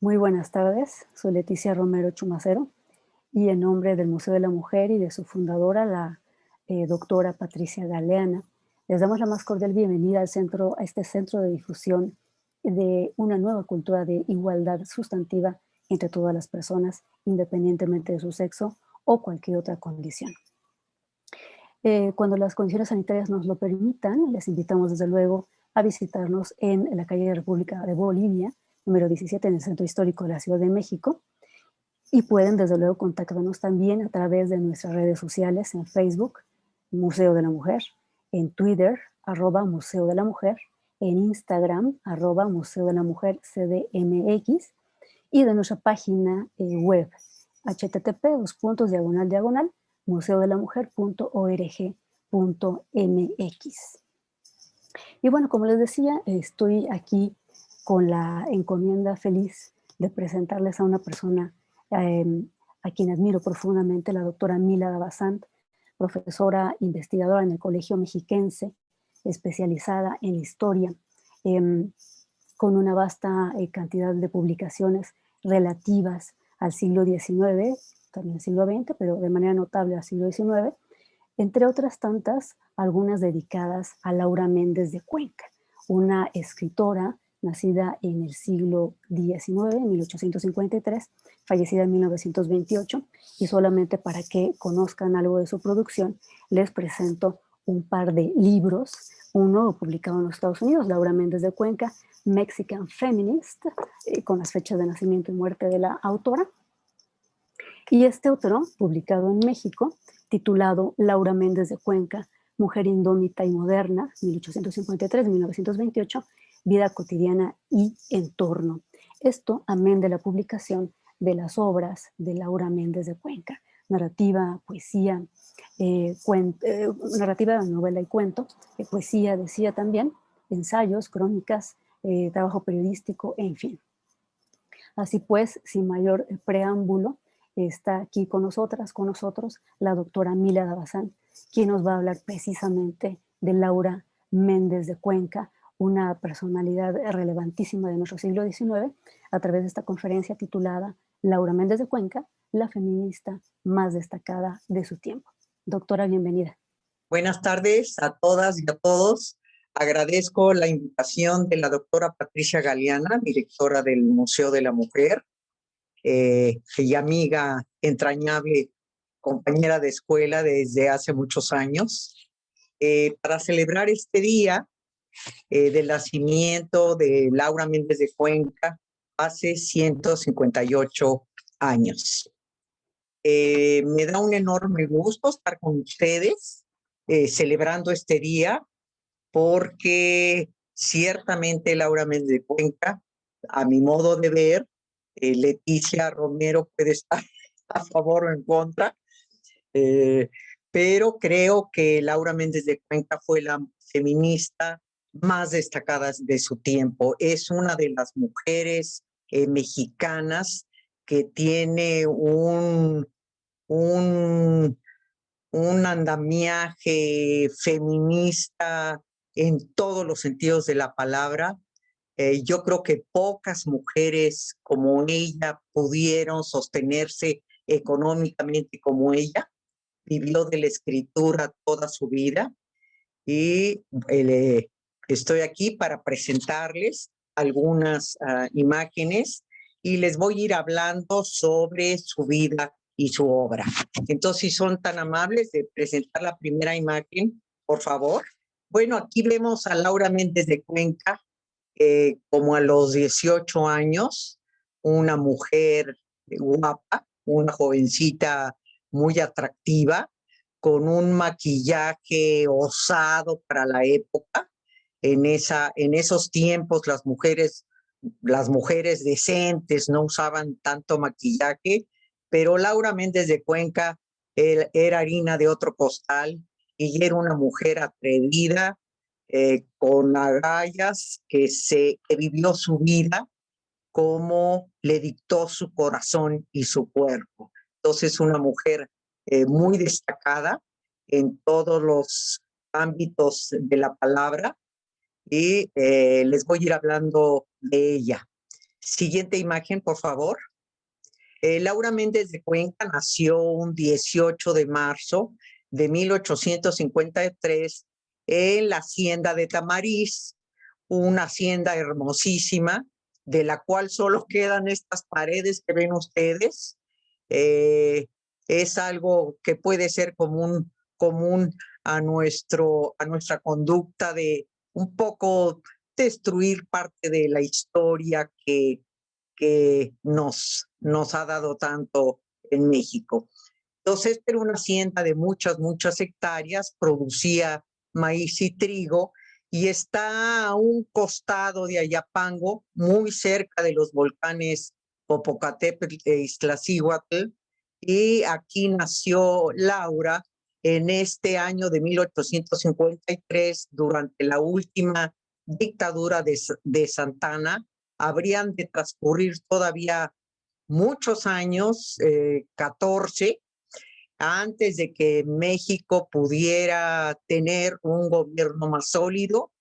Muy buenas tardes, soy Leticia Romero Chumacero y en nombre del Museo de la Mujer y de su fundadora, la doctora Patricia Galeana, les damos la más cordial bienvenida a este centro de difusión de una nueva cultura de igualdad sustantiva entre todas las personas, independientemente de su sexo o cualquier otra condición. Cuando las condiciones sanitarias nos lo permitan, les invitamos desde luego a visitarnos en la calle de República de Bolivia, número 17, en el Centro Histórico de la Ciudad de México. Y pueden desde luego contactarnos también a través de nuestras redes sociales en Facebook, Museo de la Mujer, en Twitter, @Museo de la Mujer, en Instagram, @Museo de la Mujer CDMX, y de nuestra página web, http:// museodelamujer.org.mx. Y bueno, como les decía, estoy aquí con la encomienda feliz de presentarles a una persona a quien admiro profundamente, la doctora Mila Davasant, profesora investigadora en el Colegio Mexiquense, especializada en historia, eh, con una vasta cantidad de publicaciones relativas al siglo XIX, también al siglo XX, pero de manera notable al siglo XIX, entre otras tantas, algunas dedicadas a Laura Méndez de Cuenca, una escritora nacida en el siglo XIX, en 1853, fallecida en 1928, y solamente para que conozcan algo de su producción, les presento un par de libros, uno publicado en los Estados Unidos, Laura Méndez de Cuenca, Mexican Feminist, con las fechas de nacimiento y muerte de la autora, y este otro, publicado en México, titulado Laura Méndez de Cuenca, Mujer indómita y moderna, 1853-1928, vida cotidiana y entorno. Esto amén de la publicación de las obras de Laura Méndez de Cuenca, narrativa, poesía, narrativa, novela y cuento, poesía, decía también, ensayos, crónicas, trabajo periodístico, en fin. Así pues, sin mayor preámbulo, está aquí con nosotros, la doctora Mila Davasant, quien nos va a hablar precisamente de Laura Méndez de Cuenca, una personalidad relevantísima de nuestro siglo XIX, a través de esta conferencia titulada Laura Méndez de Cuenca, la feminista más destacada de su tiempo. Doctora, bienvenida. Buenas tardes a todas y a todos. Agradezco la invitación de la doctora Patricia Galeana, directora del Museo de la Mujer, y amiga entrañable, compañera de escuela desde hace muchos años, para celebrar este día del nacimiento de Laura Méndez de Cuenca hace 158 años. Me da un enorme gusto estar con ustedes celebrando este día, porque ciertamente Laura Méndez de Cuenca, a mi modo de ver, Leticia Romero puede estar a favor o en contra, pero creo que Laura Méndez de Cuenca fue la feminista más destacada de su tiempo. Es una de las mujeres mexicanas que tiene un andamiaje feminista en todos los sentidos de la palabra. Yo creo que pocas mujeres como ella pudieron sostenerse económicamente como ella. Vivió de la escritura toda su vida y estoy aquí para presentarles algunas imágenes y les voy a ir hablando sobre su vida y su obra. Entonces, si son tan amables de presentar la primera imagen, por favor. Bueno, aquí vemos a Laura Méndez de Cuenca, como a los 18 años, una mujer guapa, una jovencita muy atractiva, con un maquillaje osado para la época. En esos tiempos las mujeres decentes no usaban tanto maquillaje, pero Laura Méndez de Cuenca era harina de otro costal y era una mujer atrevida, con agallas, que vivió su vida como le dictó su corazón y su cuerpo. Entonces, una mujer muy destacada en todos los ámbitos de la palabra, y les voy a ir hablando de ella. Siguiente imagen, por favor. Laura Méndez de Cuenca nació un 18 de marzo de 1853 en la hacienda de Tamariz, una hacienda hermosísima, de la cual solo quedan estas paredes que ven ustedes. Es algo que puede ser común a nuestra conducta de un poco destruir parte de la historia que nos ha dado tanto en México. Entonces, era una hacienda de muchas hectáreas, producía maíz y trigo, y está a un costado de Ayapango, muy cerca de los volcanes Popocatépetl e Iztaccíhuatl, y aquí nació Laura en este año de 1853, durante la última dictadura de Santana. Habrían de transcurrir todavía muchos años, 14, antes de que México pudiera tener un gobierno más sólido,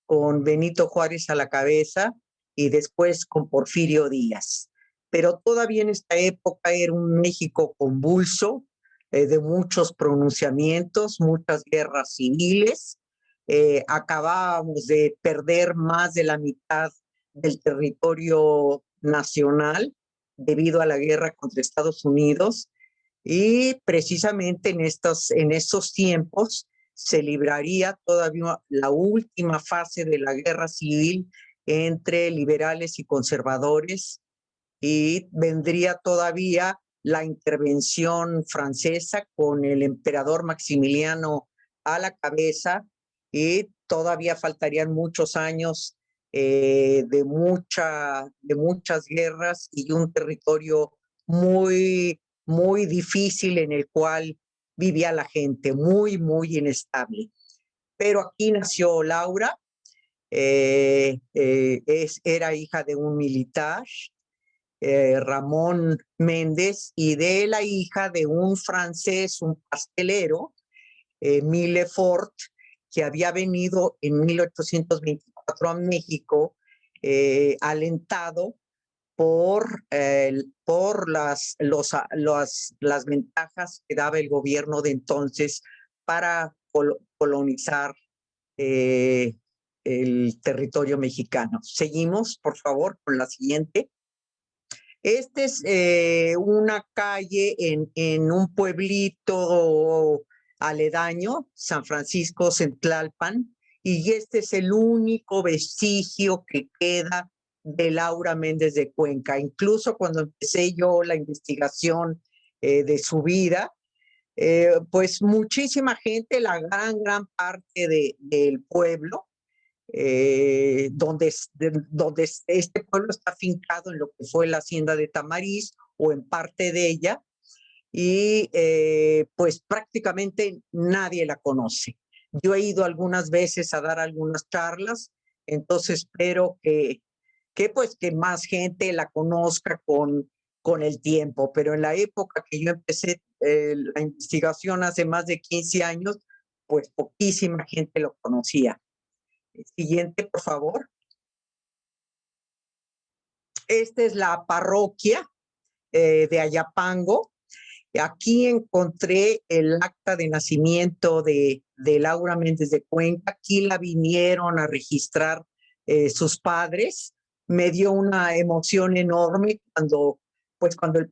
con Benito Juárez a la cabeza y después con Porfirio Díaz. Pero todavía en esta época era un México convulso, de muchos pronunciamientos, muchas guerras civiles. Acabábamos de perder más de la mitad del territorio nacional debido a la guerra contra Estados Unidos, y precisamente en estos tiempos se libraría todavía la última fase de la guerra civil entre liberales y conservadores, y vendría todavía la intervención francesa con el emperador Maximiliano a la cabeza, y todavía faltarían muchos años, de muchas guerras y un territorio muy difícil en el cual vivía la gente, muy inestable. Pero aquí nació Laura, era hija de un militar, Ramón Méndez, y de la hija de un francés, un pastelero, Millefort, que había venido en 1824 a México, alentado por las ventajas que daba el gobierno de entonces para colonizar, el territorio mexicano. Seguimos, por favor, con la siguiente. Este es, una calle en un pueblito aledaño, San Francisco Centlalpan, y este es el único vestigio que queda de Laura Méndez de Cuenca. Incluso cuando empecé yo la investigación, de su vida, pues muchísima gente, la gran parte del pueblo, donde este pueblo está afincado en lo que fue la hacienda de Tamariz, o en parte de ella, y pues prácticamente nadie la conoce. Yo he ido algunas veces a dar algunas charlas, entonces espero que más gente la conozca con el tiempo, pero en la época que yo empecé, la investigación hace más de 15 años, pues poquísima gente lo conocía. Siguiente, por favor. Esta es la parroquia, de Ayapango. Aquí encontré el acta de nacimiento de Laura Méndez de Cuenca. Aquí la vinieron a registrar, sus padres. Me dio una emoción enorme cuando el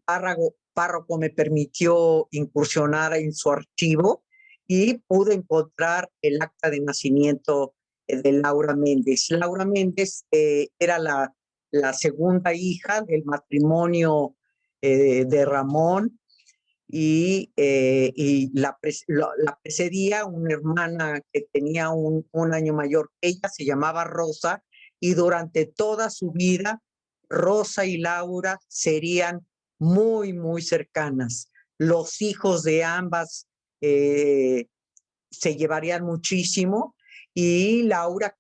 párroco me permitió incursionar en su archivo, y pude encontrar el acta de nacimiento, de Laura Méndez. Laura Méndez, era la segunda hija del matrimonio, de Ramón, y la precedía una hermana que tenía un año mayor que ella, se llamaba Rosa, y durante toda su vida Rosa y Laura serían muy cercanas. Los hijos de ambas, se llevarían muchísimo, y Laura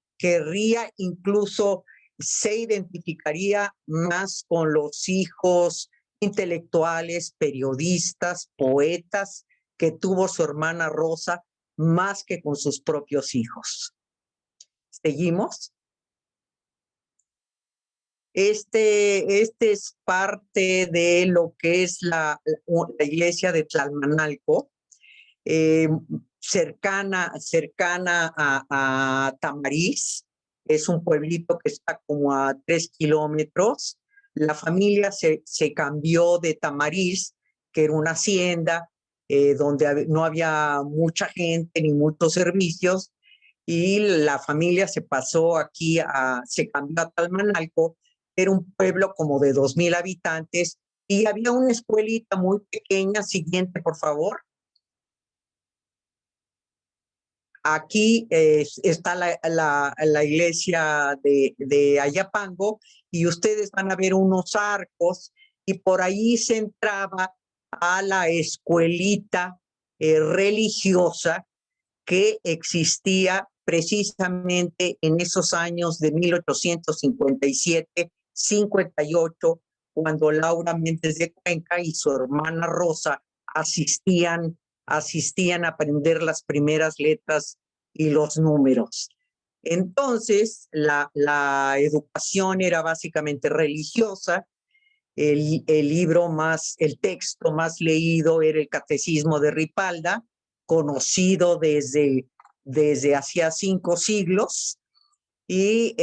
se identificaría más con los hijos intelectuales, periodistas, poetas que tuvo su hermana Rosa, más que con sus propios hijos. Seguimos. Este es parte de lo que es la iglesia de Tlalmanalco, cercana a Tamariz. Es un pueblito que está como a 3 kilómetros. La familia se cambió de Tamariz, que era una hacienda donde no había mucha gente ni muchos servicios, y la familia se pasó aquí, se cambió a Tlalmanalco. Era un pueblo como de 2,000 habitantes y había una escuelita muy pequeña. Siguiente, por favor. Aquí está la iglesia de Ayapango, y ustedes van a ver unos arcos, y por ahí se entraba a la escuelita religiosa que existía precisamente en esos años de 1857, 58, cuando Laura Méndez de Cuenca y su hermana Rosa asistían a aprender las primeras letras y los números. Entonces, la educación era básicamente religiosa. El texto más leído era el Catecismo de Ripalda, conocido desde hacía 5 siglos. Y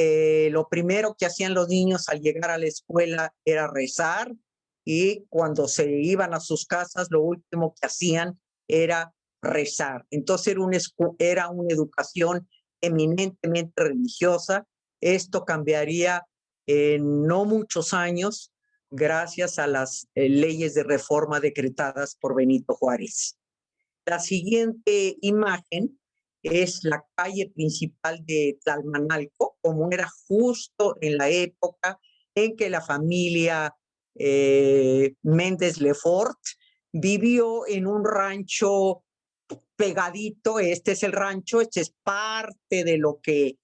lo primero que hacían los niños al llegar a la escuela era rezar, y cuando se iban a sus casas, lo último que hacían era rezar. Entonces era una educación eminentemente religiosa. Esto cambiaría en no muchos años gracias a las leyes de reforma decretadas por Benito Juárez. La siguiente imagen es la calle principal de Tlalmanalco, como era justo en la época en que la familia Méndez Lefort vivió en un rancho pegadito. Este es el rancho, este es parte de lo que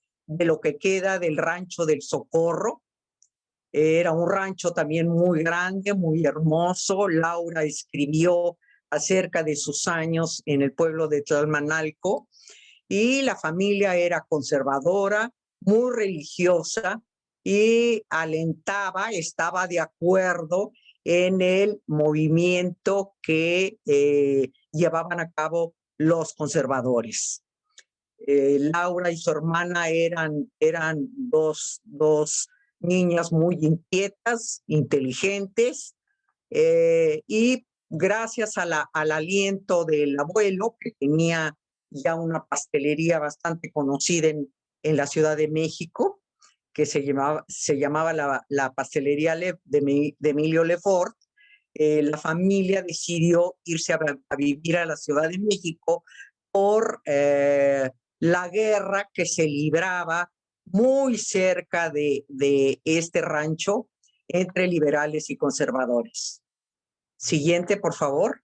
queda del rancho del Socorro. Era un rancho también muy grande, muy hermoso. Laura escribió acerca de sus años en el pueblo de Tlalmanalco, y la familia era conservadora, muy religiosa, y estaba de acuerdo en el movimiento que llevaban a cabo los conservadores. Laura y su hermana eran dos niñas muy inquietas, inteligentes, y gracias al aliento del abuelo, que tenía ya una pastelería bastante conocida en la Ciudad de México, que se llamaba la pastelería de Emilio Lefort, la familia decidió irse a vivir a la Ciudad de México por la guerra que se libraba muy cerca de este rancho entre liberales y conservadores. Siguiente, por favor.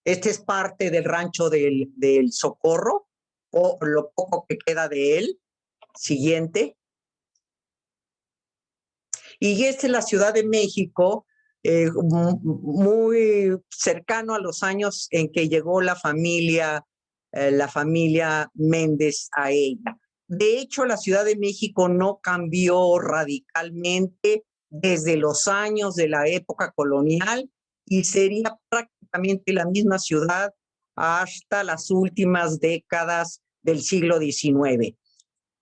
Este es parte del rancho del Socorro, o lo poco que queda de él. Siguiente. Y esta es la Ciudad de México, muy cercano a los años en que llegó la familia Méndez a ella. De hecho, la Ciudad de México no cambió radicalmente desde los años de la época colonial, y sería prácticamente la misma ciudad hasta las últimas décadas del siglo XIX.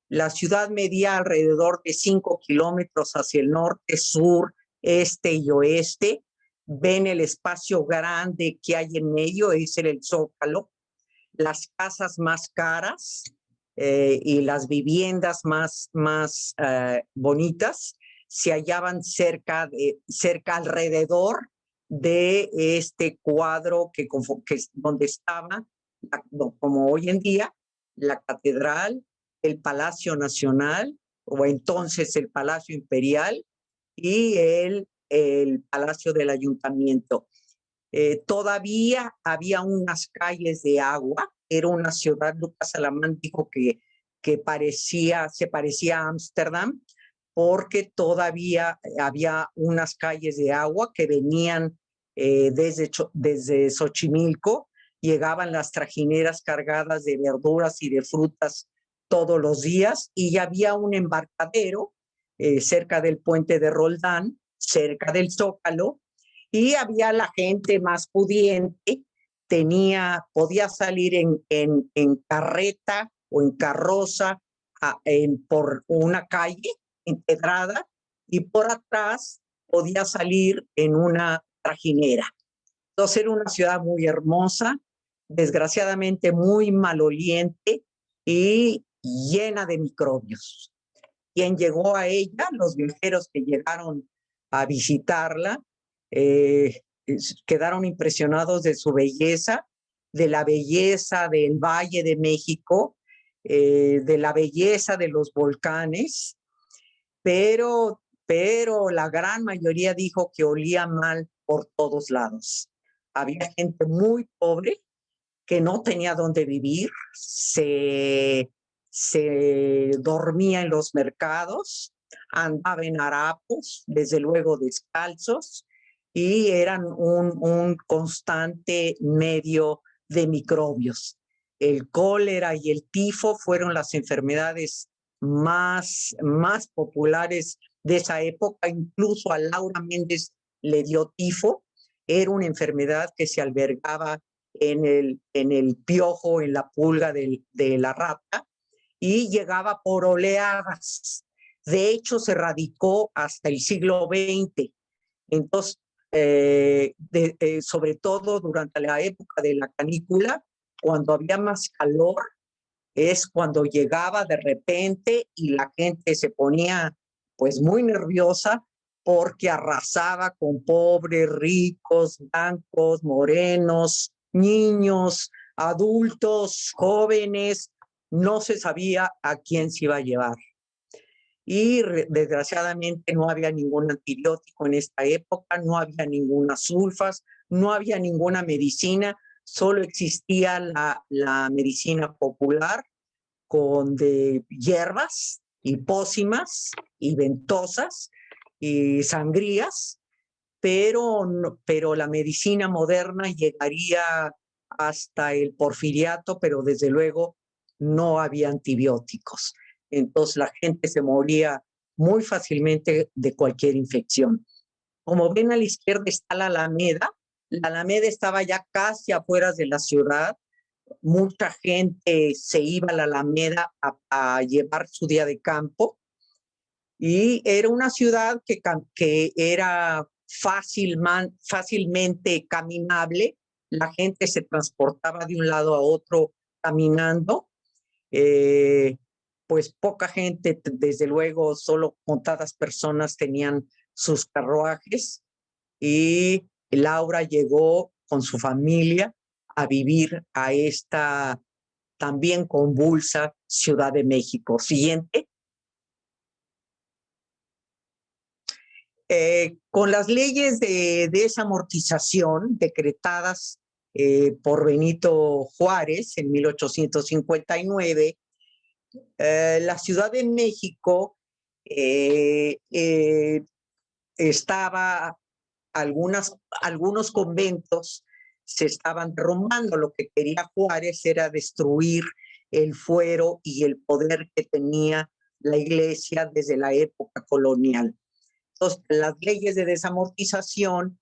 La ciudad medía alrededor de 5 kilómetros hacia el norte, sur, este y oeste. Ven el espacio grande que hay en medio, es el Zócalo. Las casas más caras y las viviendas más bonitas se hallaban cerca alrededor de este cuadro donde estaba, como hoy en día, la catedral, el Palacio Nacional, o entonces el Palacio Imperial, y el Palacio del Ayuntamiento. Todavía había unas calles de agua. Era una ciudad, Lucas Alamán dijo que se parecía a Ámsterdam, porque todavía había unas calles de agua que venían desde Xochimilco. Llegaban las trajineras cargadas de verduras y de frutas todos los días, y había un embarcadero cerca del puente de Roldán, cerca del Zócalo, y había la gente más pudiente, podía salir en carreta o en carroza por una calle empedrada, y por atrás podía salir en una trajinera. Entonces era una ciudad muy hermosa, desgraciadamente muy maloliente y llena de microbios. Quien llegó a ella, los viajeros que llegaron a visitarla, quedaron impresionados de su belleza, de la belleza del Valle de México, de la belleza de los volcanes, pero la gran mayoría dijo que olía mal por todos lados. Había gente muy pobre que no tenía dónde vivir, se dormía en los mercados, andaba en harapos, desde luego descalzos, y eran un constante medio de microbios. El cólera y el tifo fueron las enfermedades más populares de esa época. Incluso a Laura Méndez le dio tifo. Era una enfermedad que se albergaba en el piojo, en la pulga de la rata, y llegaba por oleadas. De hecho, se radicó hasta el siglo XX. Entonces, sobre todo durante la época de la canícula, cuando había más calor, es cuando llegaba de repente y la gente se ponía pues muy nerviosa porque arrasaba con pobres, ricos, blancos, morenos, niños, adultos, jóvenes. No se sabía a quién se iba a llevar. Y desgraciadamente no había ningún antibiótico en esta época, no había ninguna sulfas, no había ninguna medicina, solo existía la medicina popular con de hierbas y pócimas y ventosas y sangrías, pero la medicina moderna llegaría hasta el porfiriato, pero desde luego no había antibióticos. Entonces la gente se moría muy fácilmente de cualquier infección. Como ven, a la izquierda está la Alameda. La Alameda estaba ya casi afuera de la ciudad. Mucha gente se iba a la Alameda a llevar su día de campo, y era una ciudad que era fácilmente caminable. La gente se transportaba de un lado a otro caminando. Pues poca gente, desde luego, solo contadas personas tenían sus carruajes, y Laura llegó con su familia a vivir a esta también convulsa Ciudad de México. Siguiente. Con las leyes de desamortización decretadas por Benito Juárez en 1859, la Ciudad de México estaba, algunos conventos se estaban derrumbando. Lo que quería Juárez era destruir el fuero y el poder que tenía la iglesia desde la época colonial. Entonces, las leyes de desamortización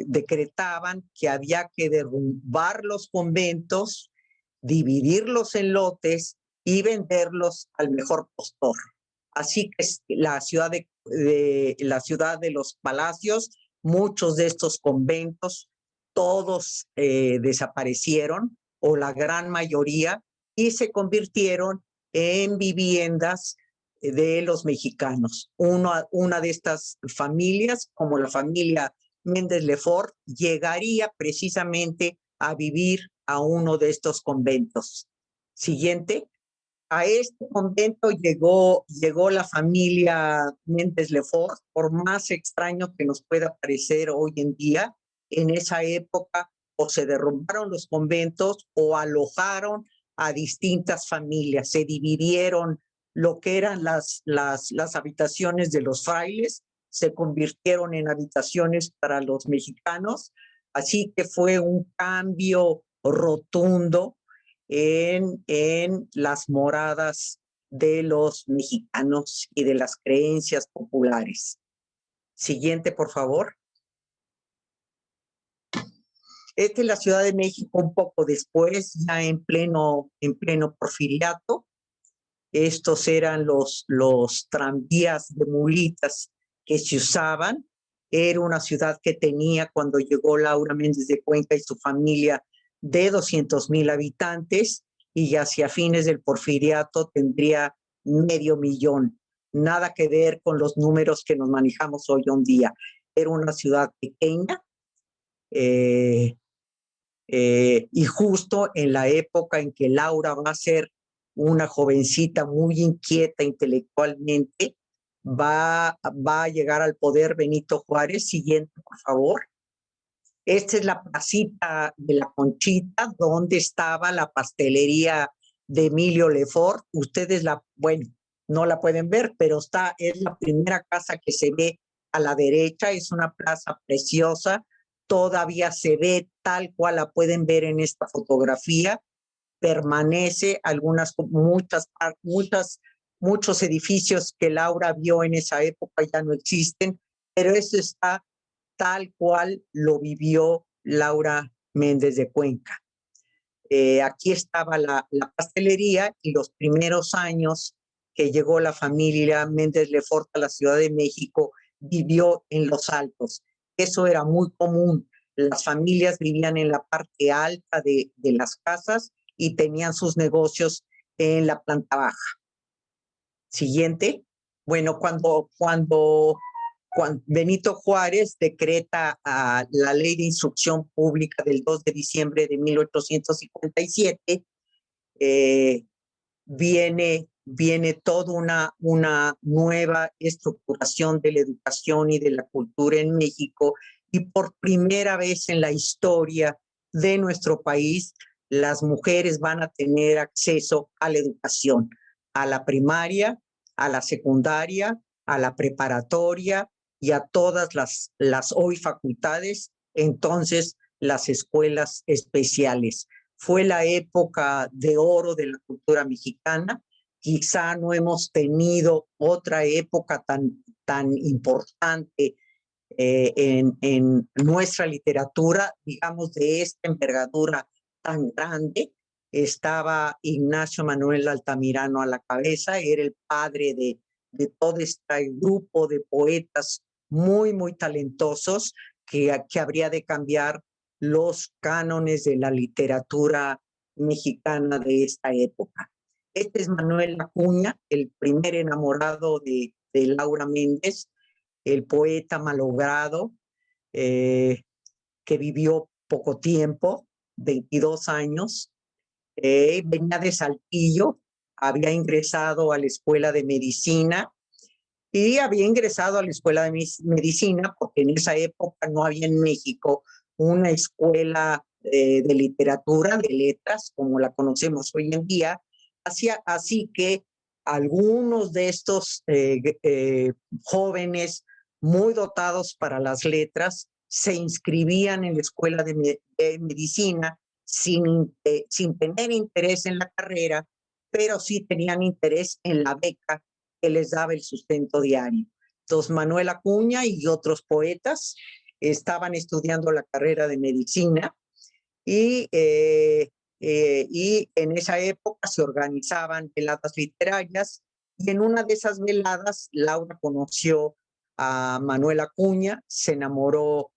decretaban que había que derrumbar los conventos, dividirlos en lotes y venderlos al mejor postor. Así que la ciudad de los palacios, muchos de estos conventos, todos desaparecieron, o la gran mayoría, y se convirtieron en viviendas de los mexicanos. Una de estas familias, como la familia Méndez Lefort, llegaría precisamente a vivir a uno de estos conventos. Siguiente. A este convento llegó la familia Méndez Lefort. Por más extraño que nos pueda parecer hoy en día, en esa época o se derrumbaron los conventos o alojaron a distintas familias, se dividieron. Lo que eran las habitaciones de los frailes se convirtieron en habitaciones para los mexicanos, así que fue un cambio rotundo en las moradas de los mexicanos y de las creencias populares. Siguiente, por favor. Esta es la Ciudad de México un poco después, ya en pleno porfiriato. Estos eran los tranvías de mulitas que se usaban. Era una ciudad que tenía, cuando llegó Laura Méndez de Cuenca y su familia, de 200,000 habitantes, y hacia fines del porfiriato tendría 500,000. Nada que ver con los números que nos manejamos hoy en día. Era una ciudad pequeña, y justo en la época en que Laura va a ser una jovencita muy inquieta intelectualmente, va a llegar al poder Benito Juárez. Siguiente, por favor. Esta es la placita de la Conchita, donde estaba la pastelería de Emilio Lefort. Ustedes bueno, no la pueden ver, pero es la primera casa que se ve a la derecha. Es una plaza preciosa. Todavía se ve tal cual la pueden ver en esta fotografía. Permanece muchos edificios que Laura vio en esa época ya no existen, pero eso está tal cual lo vivió Laura Méndez de Cuenca. Aquí estaba la pastelería, y los primeros años que llegó la familia Méndez Lefort a la Ciudad de México, vivió en Los Altos. Eso era muy común. Las familias vivían en la parte alta de las casas y tenían sus negocios en la planta baja. Siguiente. Bueno, cuando Benito Juárez decreta la Ley de Instrucción Pública del 2 de diciembre de 1857, viene toda una nueva estructuración de la educación y de la cultura en México, y por primera vez en la historia de nuestro país, las mujeres van a tener acceso a la educación, a la primaria, a la secundaria, a la preparatoria y a todas las hoy facultades, entonces las escuelas especiales. Fue la época de oro de la cultura mexicana. Quizá no hemos tenido otra época tan importante en nuestra literatura, digamos, de esta envergadura tan grande. Estaba Ignacio Manuel Altamirano a la cabeza, era el padre de todo este grupo de poetas muy, muy talentosos que habría de cambiar los cánones de la literatura mexicana de esta época. Este es Manuel Acuña, el primer enamorado de Laura Méndez, el poeta malogrado, que vivió poco tiempo, 22 años. Venía de Saltillo, había ingresado a la escuela de medicina, y había ingresado a la escuela de medicina porque en esa época no había en México una escuela de literatura, de letras, como la conocemos hoy en día. Así que algunos de estos jóvenes muy dotados para las letras se inscribían en la escuela de medicina sin tener interés en la carrera, pero sí tenían interés en la beca que les daba el sustento diario. Entonces, Manuel Acuña y otros poetas estaban estudiando la carrera de medicina, y en esa época se organizaban veladas literarias, y en una de esas veladas Laura conoció a Manuel Acuña, se enamoró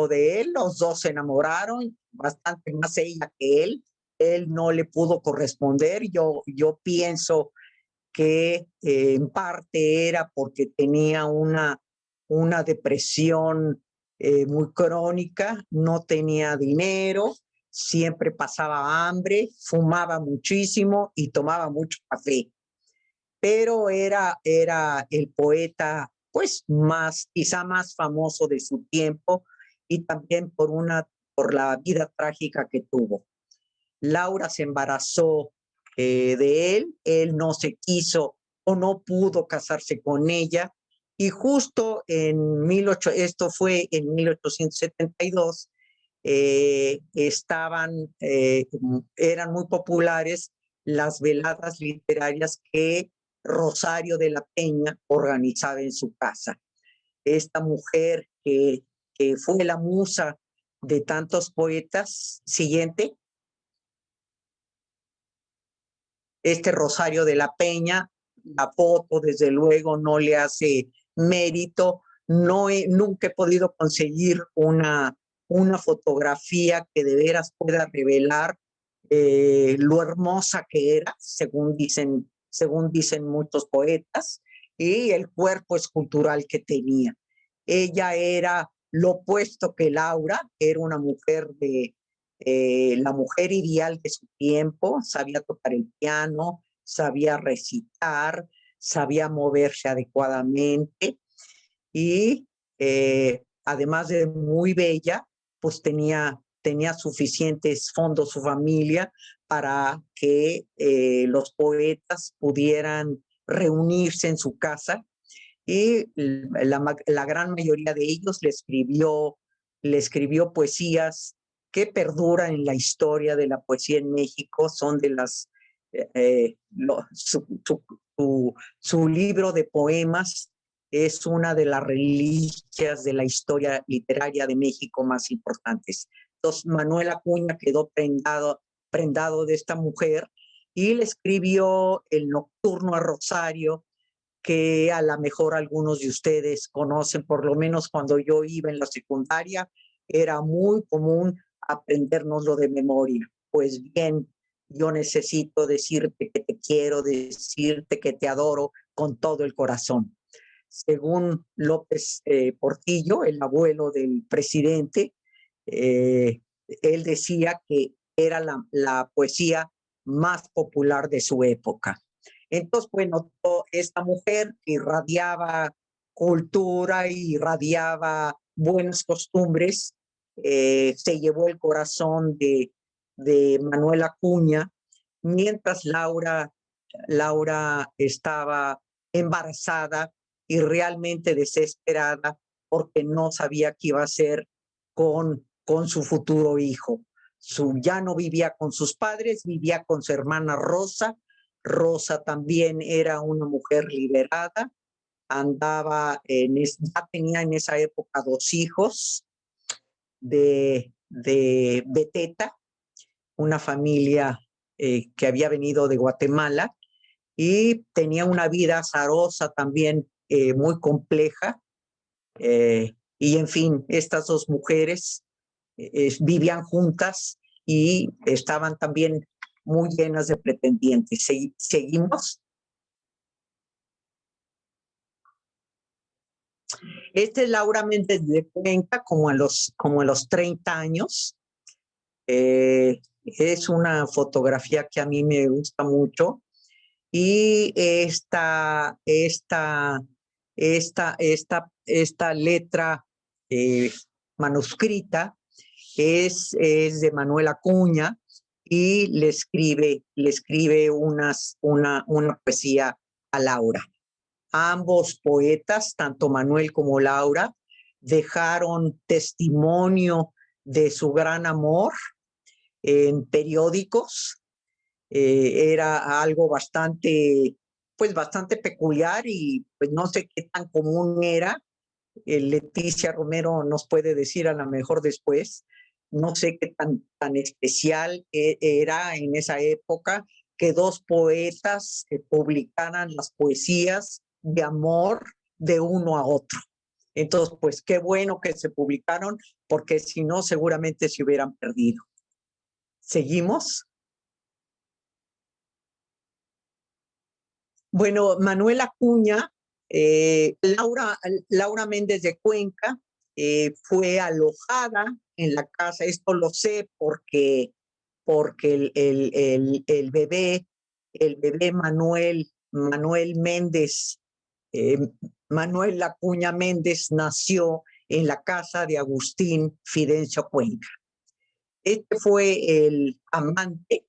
de él, los dos se enamoraron, bastante más ella que él no le pudo corresponder. Yo pienso que en parte era porque tenía una depresión muy crónica, no tenía dinero, siempre pasaba hambre, fumaba muchísimo y tomaba mucho café. Pero era el poeta pues quizá más famoso de su tiempo, y también por la vida trágica que tuvo. Laura se embarazó de él no se quiso o no pudo casarse con ella, y justo esto fue en 1872, eran muy populares las veladas literarias que Rosario de la Peña organizaba en su casa. Esta mujer que fue la musa de tantos poetas. Siguiente. Este Rosario de la Peña, la foto desde luego no le hace mérito. Nunca he podido conseguir una fotografía que de veras pueda revelar lo hermosa que era, según dicen muchos poetas, y el cuerpo escultural que tenía. Ella era lo opuesto que Laura, era una mujer la mujer ideal de su tiempo, sabía tocar el piano, sabía recitar, sabía moverse adecuadamente y además de muy bella, pues tenía suficientes fondos su familia para que los poetas pudieran reunirse en su casa y la gran mayoría de ellos le escribió poesías que perduran en la historia de la poesía en México. Son de las su libro de poemas es una de las reliquias de la historia literaria de México más importantes. Entonces, Manuel Acuña quedó prendado de esta mujer y le escribió el Nocturno a Rosario, que a lo mejor algunos de ustedes conocen. Por lo menos cuando yo iba en la secundaria, era muy común aprendérnoslo de memoria. Pues bien, yo necesito decirte que te quiero, decirte que te adoro con todo el corazón. Según López Portillo, el abuelo del presidente, él decía que era la poesía más popular de su época. Entonces, bueno, esta mujer que irradiaba cultura y irradiaba buenas costumbres, se llevó el corazón de Manuel Acuña, mientras Laura estaba embarazada y realmente desesperada porque no sabía qué iba a hacer con su futuro hijo. Ya no vivía con sus padres, vivía con su hermana Rosa. Rosa también era una mujer liberada, ya tenía en esa época 2 hijos de Beteta, una familia que había venido de Guatemala, y tenía una vida azarosa también, muy compleja. Y en fin, estas 2 mujeres vivían juntas y estaban también muy llenas de pretendientes. Seguimos. Esta es Laura Méndez de Cuenca, como a los 30 años. Es una fotografía que a mí me gusta mucho. Y esta letra manuscrita es de Manuel Acuña, y le escribe una poesía a Laura. Ambos poetas, tanto Manuel como Laura, dejaron testimonio de su gran amor en periódicos. Era algo bastante peculiar, y pues no sé qué tan común era. Leticia Romero nos puede decir a lo mejor después. No sé qué tan especial era en esa época que 2 poetas publicaran las poesías de amor de uno a otro. Entonces, pues qué bueno que se publicaron, porque si no, seguramente se hubieran perdido. ¿Seguimos? Bueno, Manuel Acuña, Laura Méndez de Cuenca fue alojada en la casa. Esto lo sé porque el bebé Manuel Méndez, Manuel Acuña Méndez, nació en la casa de Agustín Fidencio Cuenca. Este fue el amante,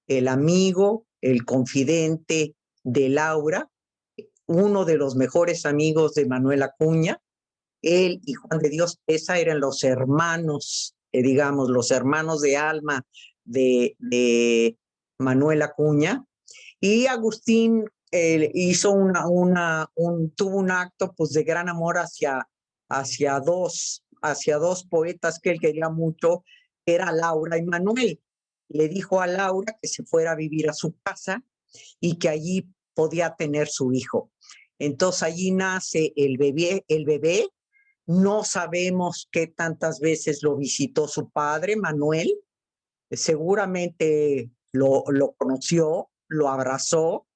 el amigo, el confidente de Laura, uno de los mejores amigos de Manuel Acuña. Él y Juan de Dios Pesa eran los hermanos digamos, los hermanos de alma de Manuel Acuña. Y Agustín hizo tuvo un acto pues, de gran amor hacia dos poetas que él quería mucho, que era Laura y Manuel. Le dijo a Laura que se fuera a vivir a su casa y que allí podía tener su hijo. Entonces allí nace el bebé. No sabemos qué tantas veces lo visitó su padre, Manuel. Seguramente lo conoció, lo abrazó,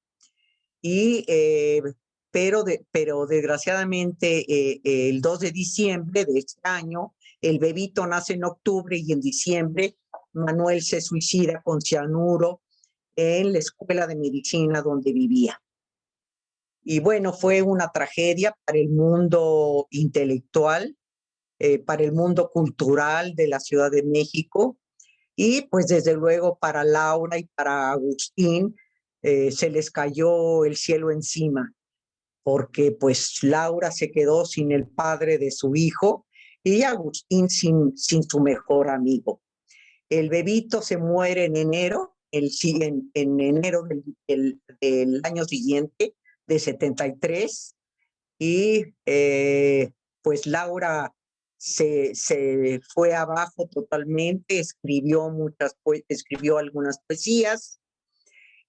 pero desgraciadamente el 2 de diciembre de este año, el bebito nace en octubre y en diciembre Manuel se suicida con cianuro en la escuela de medicina donde vivía. Y bueno, fue una tragedia para el mundo intelectual, para el mundo cultural de la Ciudad de México y pues desde luego para Laura y para Agustín se les cayó el cielo encima porque pues Laura se quedó sin el padre de su hijo y Agustín sin su mejor amigo. El bebito se muere en enero, en enero del año siguiente, de 73, y pues Laura se fue abajo totalmente, escribió algunas poesías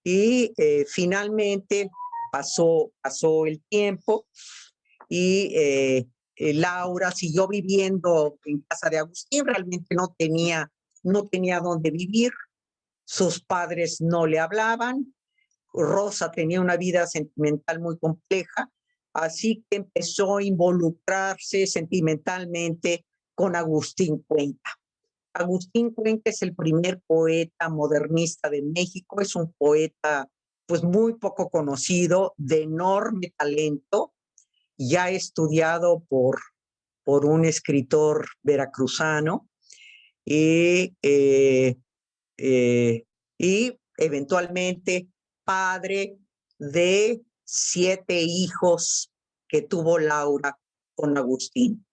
y finalmente pasó el tiempo y Laura siguió viviendo en casa de Agustín, realmente no tenía dónde vivir, sus padres no le hablaban, Rosa tenía una vida sentimental muy compleja, así que empezó a involucrarse sentimentalmente con Agustín Cuenca. Agustín Cuenca es el primer poeta modernista de México, es un poeta pues muy poco conocido, de enorme talento, ya estudiado por un escritor veracruzano y, y eventualmente padre de 7 hijos que tuvo Laura con Agustín.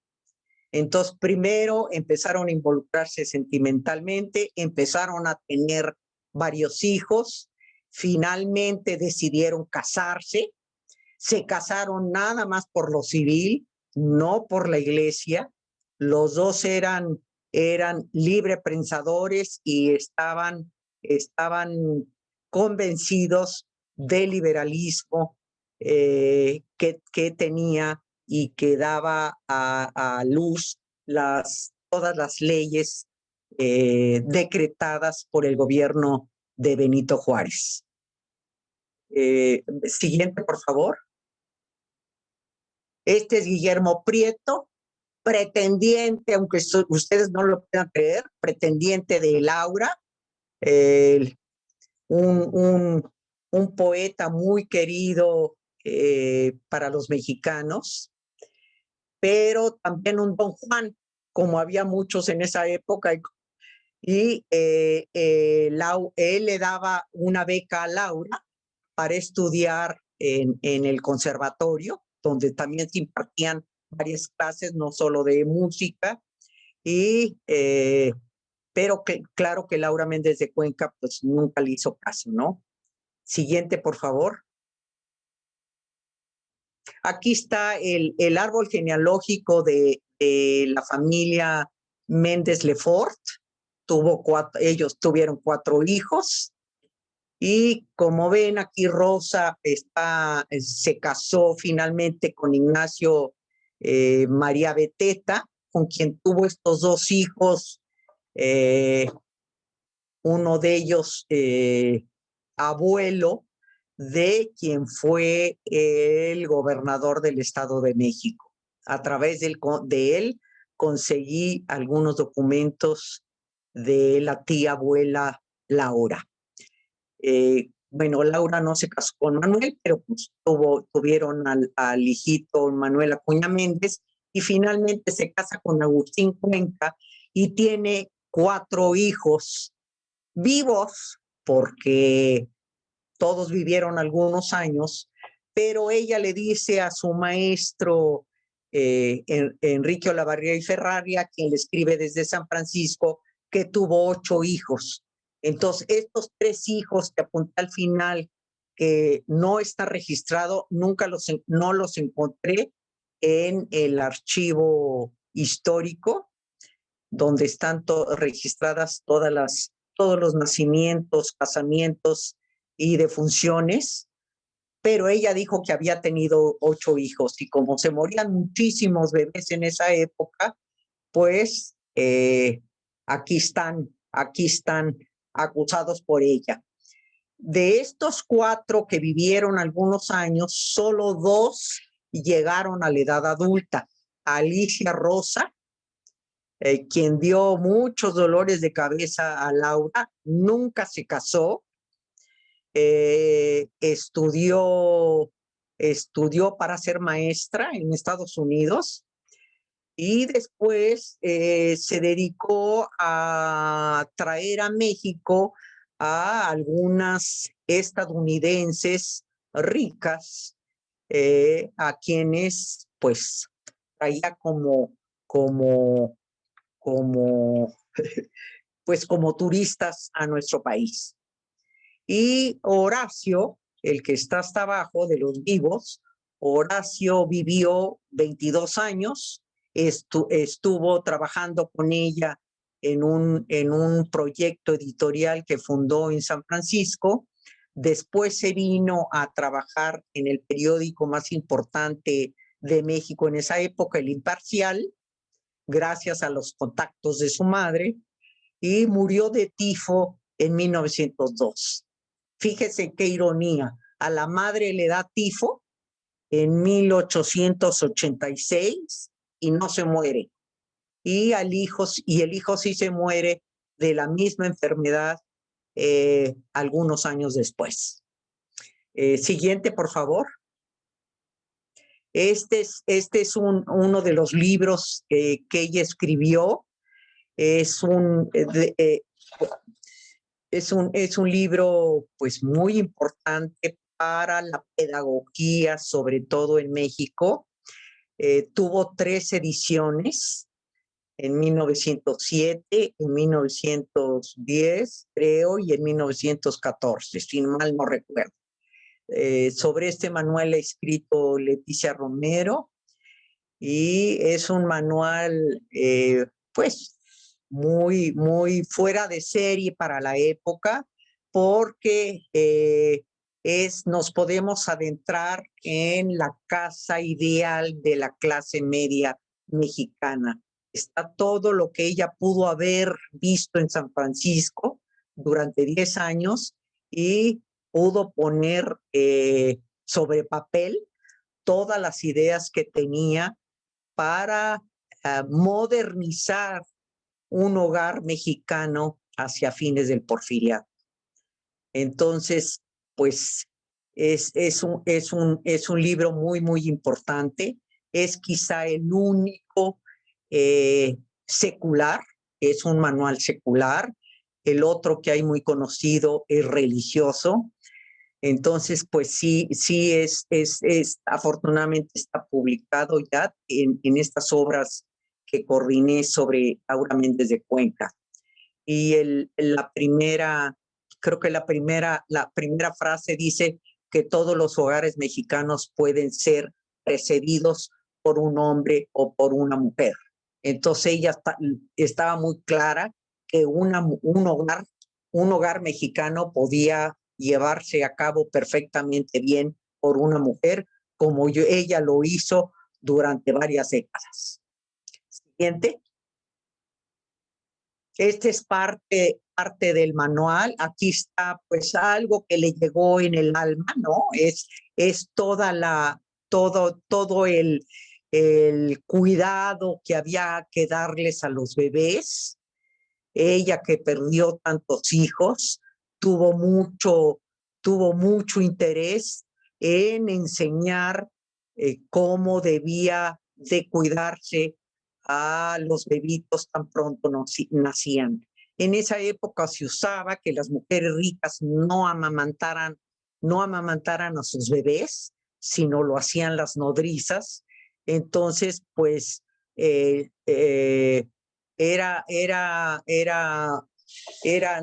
Entonces, primero empezaron a involucrarse sentimentalmente, empezaron a tener varios hijos, finalmente decidieron casarse, se casaron nada más por lo civil, no por la iglesia. Los dos eran librepensadores y estaban convencidos del liberalismo que tenía y que daba a luz todas las leyes decretadas por el gobierno de Benito Juárez. Siguiente, por favor. Este es Guillermo Prieto, pretendiente, aunque ustedes no lo puedan creer, pretendiente de Laura, un poeta muy querido para los mexicanos, pero también un Don Juan, como había muchos en esa época, y él le daba una beca a Laura para estudiar en el conservatorio, donde también se impartían varias clases, no solo de música, pero claro que Laura Méndez de Cuenca pues nunca le hizo caso, ¿no? Siguiente, por favor. Aquí está el árbol genealógico de la familia Méndez Lefort. Ellos tuvieron 4 hijos. Y como ven, aquí Rosa se casó finalmente con Ignacio María Beteta, con quien tuvo estos 2 hijos, uno de ellos abuelo de quien fue el gobernador del Estado de México. A través de él conseguí algunos documentos de la tía abuela Laura. Bueno, Laura no se casó con Manuel, pero pues tuvieron al hijito Manuel Acuña Méndez y finalmente se casa con Agustín Cuenca y tiene 4 hijos vivos porque todos vivieron algunos años, pero ella le dice a su maestro Enrique Olavarría y Ferraria, quien le escribe desde San Francisco, que tuvo 8 hijos. Entonces, estos 3 hijos que apunté al final, que no está registrado, no los encontré en el archivo histórico, donde están registradas todos los nacimientos, casamientos y defunciones, pero ella dijo que había tenido 8 hijos y como se morían muchísimos bebés en esa época, pues aquí están acusados por ella. De estos 4 que vivieron algunos años, solo 2 llegaron a la edad adulta. Alicia Rosa, quien dio muchos dolores de cabeza a Laura, nunca se casó, estudió para ser maestra en Estados Unidos y después se dedicó a traer a México a algunas estadounidenses ricas, a quienes pues traía como pues como turistas a nuestro país. Y Horacio, el que está hasta abajo de los vivos, Horacio vivió 22 años, estuvo trabajando con ella en un proyecto editorial que fundó en San Francisco. Después se vino a trabajar en el periódico más importante de México en esa época, El Imparcial, gracias a los contactos de su madre, y murió de tifo en 1902. Fíjese qué ironía, a la madre le da tifo en 1886 y no se muere. Y el hijo sí se muere de la misma enfermedad algunos años después. Siguiente, por favor. Este es uno de los libros que ella escribió. Es un libro pues muy importante para la pedagogía, sobre todo en México. Tuvo 3 ediciones, en 1907, en 1910, creo, y en 1914, si mal no recuerdo. Sobre este manual ha escrito Leticia Romero y es un manual, pues, muy fuera de serie para la época, porque nos podemos adentrar en la casa ideal de la clase media mexicana. Está todo lo que ella pudo haber visto en San Francisco durante 10 años y pudo poner sobre papel todas las ideas que tenía para modernizar un hogar mexicano hacia fines del Porfiriato. Entonces, pues es un libro muy importante. Es quizá el único secular, es un manual secular. El otro que hay muy conocido es religioso. Entonces, pues sí, afortunadamente está publicado ya en estas obras que coordiné sobre Aura Méndez de Cuenca. Y creo que la primera frase dice que todos los hogares mexicanos pueden ser precedidos por un hombre o por una mujer. Entonces ella estaba muy clara que un hogar mexicano podía llevarse a cabo perfectamente bien por una mujer, como ella lo hizo durante varias décadas. Siguiente. Este es parte del manual. Aquí está pues algo que le llegó en el alma, ¿no? Es todo el cuidado que había que darles a los bebés. Ella que perdió tantos hijos, tuvo mucho interés en enseñar cómo debía de cuidarse a los bebitos tan pronto nacían. En esa época se usaba que las mujeres ricas no amamantaran a sus bebés, sino lo hacían las nodrizas, Entonces, pues, era,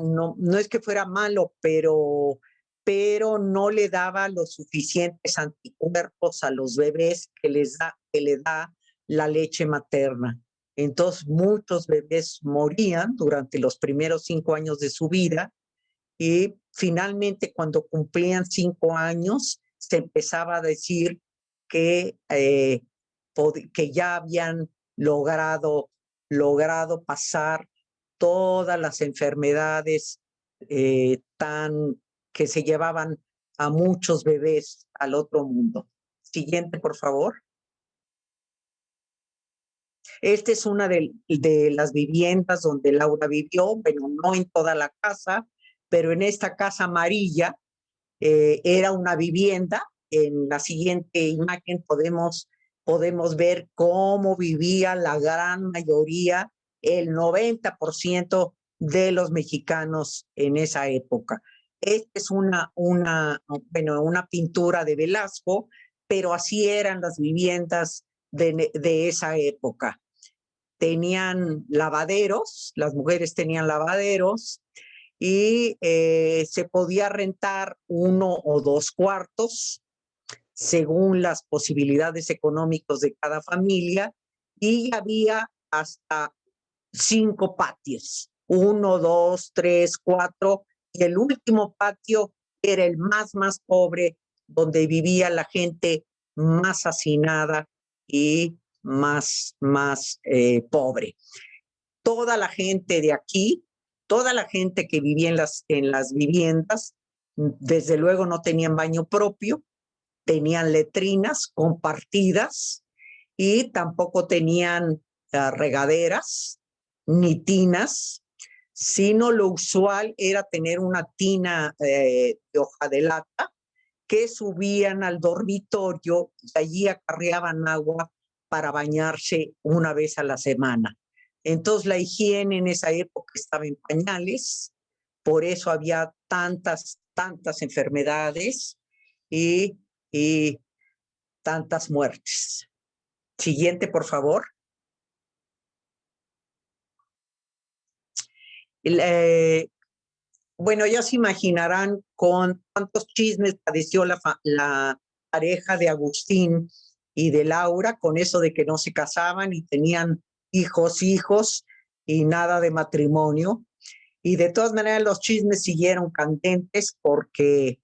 no es que fuera malo, pero no le daba los suficientes anticuerpos a los bebés que le da la leche materna. Entonces, muchos bebés morían durante los primeros 5 años de su vida y finalmente cuando cumplían 5 años se empezaba a decir que, que ya habían logrado pasar todas las enfermedades que se llevaban a muchos bebés al otro mundo. Siguiente, por favor. Esta es una de las viviendas donde Laura vivió, bueno, no en toda la casa, pero en esta casa amarilla era una vivienda. En la siguiente imagen podemos ver cómo vivía la gran mayoría, el 90% de los mexicanos en esa época. Esta es una pintura de Velasco, pero así eran las viviendas de esa época. Tenían lavaderos, las mujeres tenían lavaderos, y se podía rentar 1 o 2 cuartos según las posibilidades económicas de cada familia, y había hasta 5 patios, 1, 2, 3, 4, y el último patio era el más pobre, donde vivía la gente más hacinada y más pobre. Toda la gente de aquí, toda la gente que vivía en las viviendas, desde luego no tenían baño propio, tenían letrinas compartidas y tampoco tenían regaderas ni tinas, sino lo usual era tener una tina de hoja de lata que subían al dormitorio y allí acarreaban agua para bañarse una vez a la semana. Entonces la higiene en esa época estaba en pañales, por eso había tantas enfermedades y tantas muertes. Siguiente, por favor. Bueno, ya se imaginarán con cuántos chismes padeció la pareja de Agustín y de Laura, con eso de que no se casaban y tenían hijos y nada de matrimonio. Y de todas maneras los chismes siguieron candentes porque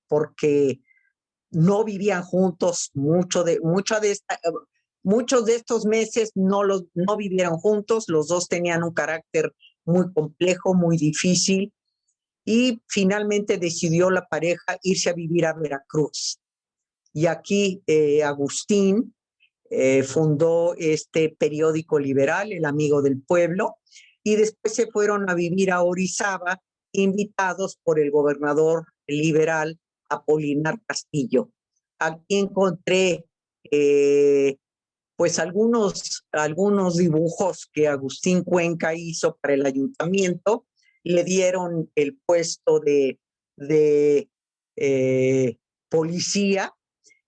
no vivían juntos. Muchos de estos meses no vivieron juntos. Los dos tenían un carácter muy complejo, muy difícil, y finalmente decidió la pareja irse a vivir a Veracruz. Y aquí Agustín fundó este periódico liberal, El Amigo del Pueblo, y después se fueron a vivir a Orizaba, invitados por el gobernador liberal Apolinar Castillo. Aquí encontré pues algunos dibujos que Agustín Cuenca hizo para el ayuntamiento. Le dieron el puesto de policía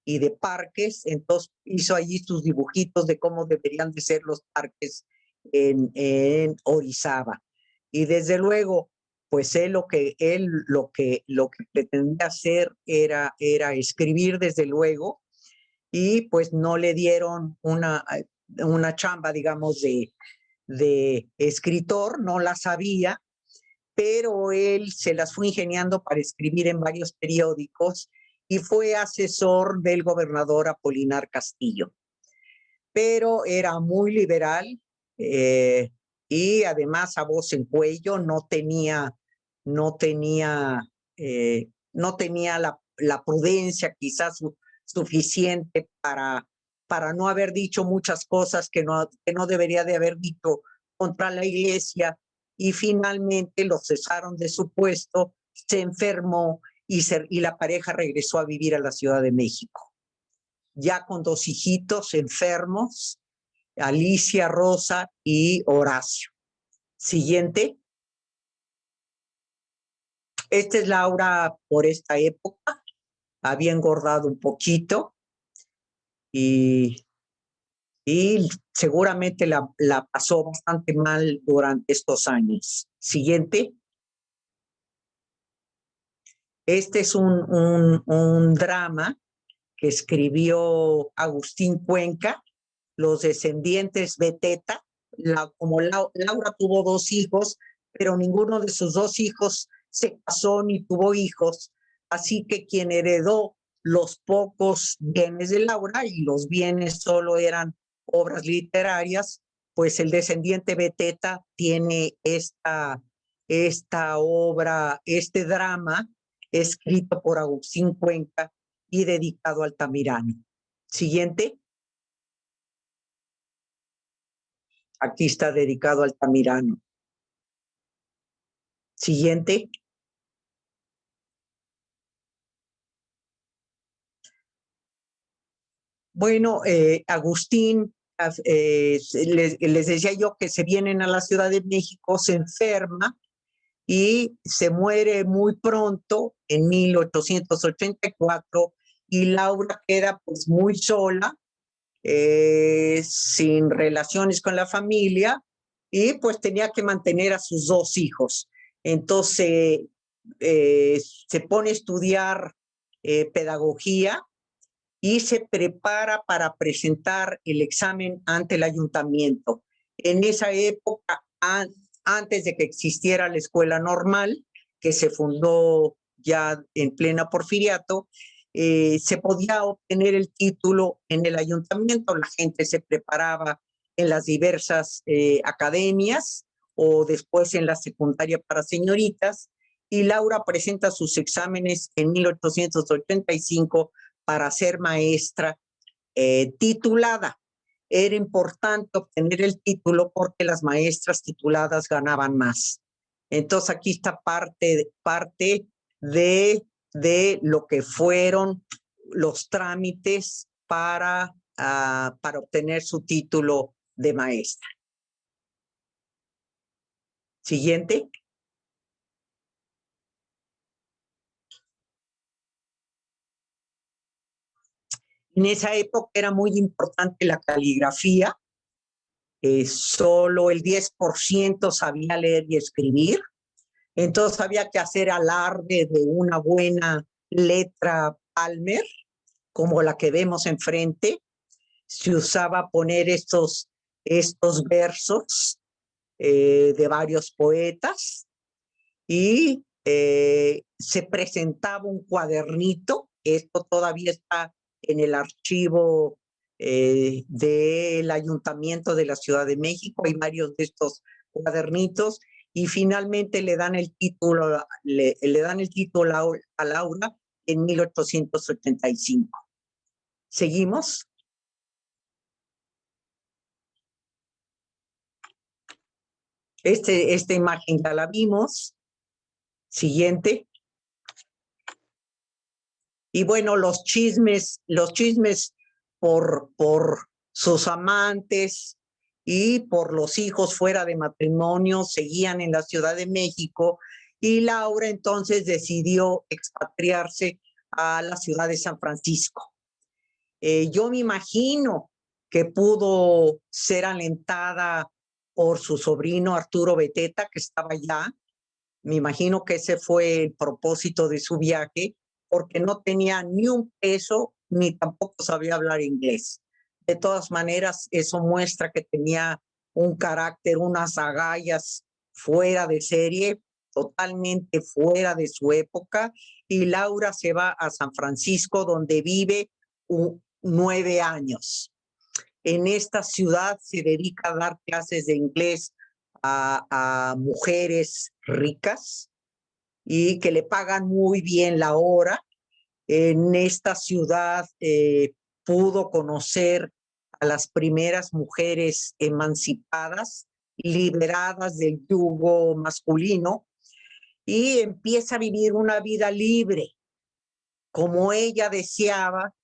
y de parques, entonces hizo allí sus dibujitos de cómo deberían de ser los parques en Orizaba. Y desde luego, pues él lo que pretendía hacer era escribir, desde luego, y pues no le dieron una chamba, digamos, de escritor, no la sabía, pero él se las fue ingeniando para escribir en varios periódicos y fue asesor del gobernador Apolinar Castillo. Pero era muy liberal y además a voz en cuello, no tenía la prudencia quizás suficiente para no haber dicho muchas cosas que no debería de haber dicho contra la iglesia, y finalmente lo cesaron de su puesto, se enfermó y la pareja regresó a vivir a la Ciudad de México, ya con 2 hijitos enfermos, Alicia, Rosa y Horacio. Siguiente. Esta es Laura por esta época, había engordado un poquito y y seguramente la pasó bastante mal durante estos años. Siguiente. Este es un drama que escribió Agustín Cuenca, Los descendientes Beteta. Como Laura tuvo 2 hijos, pero ninguno de sus 2 hijos se casó ni tuvo hijos, así que quien heredó los pocos bienes de Laura, y los bienes solo eran obras literarias, pues el descendiente Beteta tiene esta obra, este drama escrito por Agustín Cuenca y dedicado a Altamirano. Siguiente. Aquí está dedicado a Altamirano. Siguiente. Bueno, Agustín, les decía yo que se vienen a la Ciudad de México, se enferma y se muere muy pronto, en 1884, y Laura queda pues muy sola, sin relaciones con la familia, y pues tenía que mantener a sus 2 hijos. Entonces se pone a estudiar pedagogía y se prepara para presentar el examen ante el ayuntamiento. En esa época, antes de que existiera la escuela normal, que se fundó ya en plena Porfiriato, se podía obtener el título en el ayuntamiento. La gente se preparaba en las diversas academias o después en la secundaria para señoritas, y Laura presenta sus exámenes en 1885 para ser maestra titulada. Era importante obtener el título porque las maestras tituladas ganaban más. Entonces aquí está parte de lo que fueron los trámites para obtener su título de maestra. Siguiente. En esa época era muy importante la caligrafía. Solo el 10% sabía leer y escribir. Entonces había que hacer alarde de una buena letra Palmer, como la que vemos enfrente. Se usaba poner estos versos de varios poetas, y se presentaba un cuadernito. Esto todavía está en el archivo del Ayuntamiento de la Ciudad de México. Hay varios de estos cuadernitos, y finalmente le dan el título a Laura en 1885. ¿Seguimos? Esta imagen ya la vimos. Siguiente. Y bueno, los chismes por sus amantes y por los hijos fuera de matrimonio seguían en la Ciudad de México, y Laura entonces decidió expatriarse a la ciudad de San Francisco. Yo me imagino que pudo ser alentada por su sobrino Arturo Beteta, que estaba allá. Me imagino que ese fue el propósito de su viaje, porque no tenía ni un peso ni tampoco sabía hablar inglés. De todas maneras, eso muestra que tenía un carácter, unas agallas fuera de serie, totalmente fuera de su época, y Laura se va a San Francisco, donde vive 9 años. En esta ciudad se dedica a dar clases de inglés a mujeres ricas y que le pagan muy bien la hora. En esta ciudad pudo conocer a las primeras mujeres emancipadas, liberadas del yugo masculino, y empieza a vivir una vida libre, como ella deseaba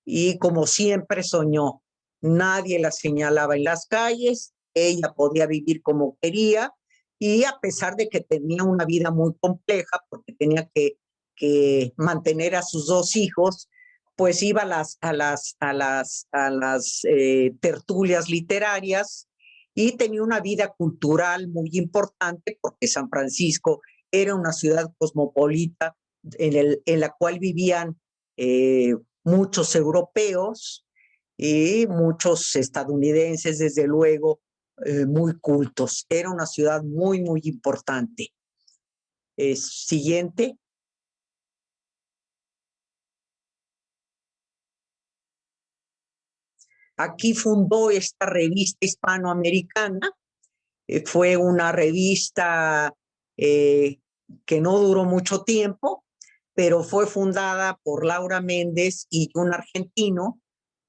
y como siempre soñó. Nadie la señalaba en las calles, ella podía vivir como quería, y a pesar de que tenía una vida muy compleja, porque tenía que mantener a sus 2 hijos, pues iba a las tertulias literarias y tenía una vida cultural muy importante porque San Francisco era una ciudad cosmopolita en la cual vivían muchos europeos y muchos estadounidenses, desde luego, muy cultos. Era una ciudad muy, muy importante. Siguiente. Aquí fundó esta revista hispanoamericana. Fue una revista que no duró mucho tiempo, pero fue fundada por Laura Méndez y un argentino,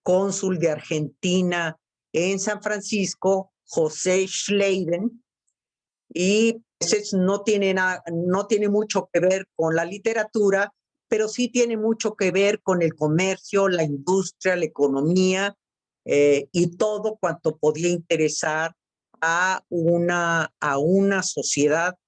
cónsul de Argentina en San Francisco, José Schleiden, y pues no tiene mucho que ver con la literatura, pero sí tiene mucho que ver con el comercio, la industria, la economía y todo cuanto podía interesar a una sociedad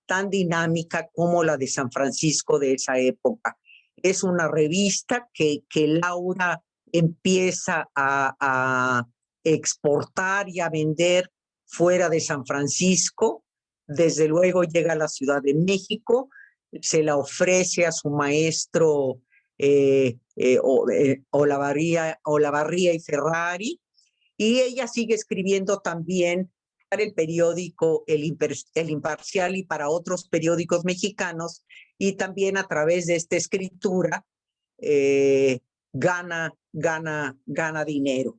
tan dinámica como la de San Francisco de esa época. Es una revista que Laura empieza a exportar y a vender fuera de San Francisco. Desde luego llega a la Ciudad de México, se la ofrece a su maestro Olavarría y Ferrari, y ella sigue escribiendo también para el periódico El Imparcial y para otros periódicos mexicanos, y también a través de esta escritura gana dinero.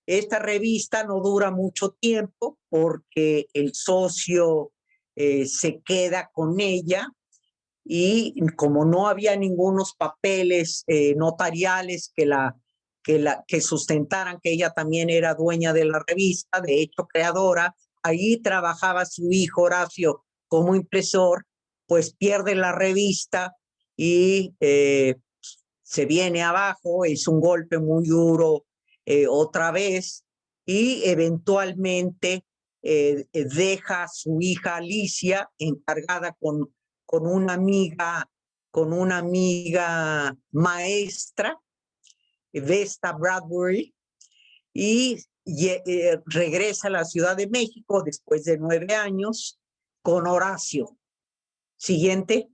Esta revista no dura mucho tiempo porque el socio se queda con ella, y como no había ningunos papeles notariales que sustentaran que ella también era dueña de la revista, de hecho creadora, ahí trabajaba su hijo Horacio como impresor, pues pierde la revista y se viene abajo, es un golpe muy duro otra vez, y eventualmente deja a su hija Alicia encargada con una amiga maestra, Vesta Bradbury, y regresa a la Ciudad de México después de 9 años con Horacio. Siguiente.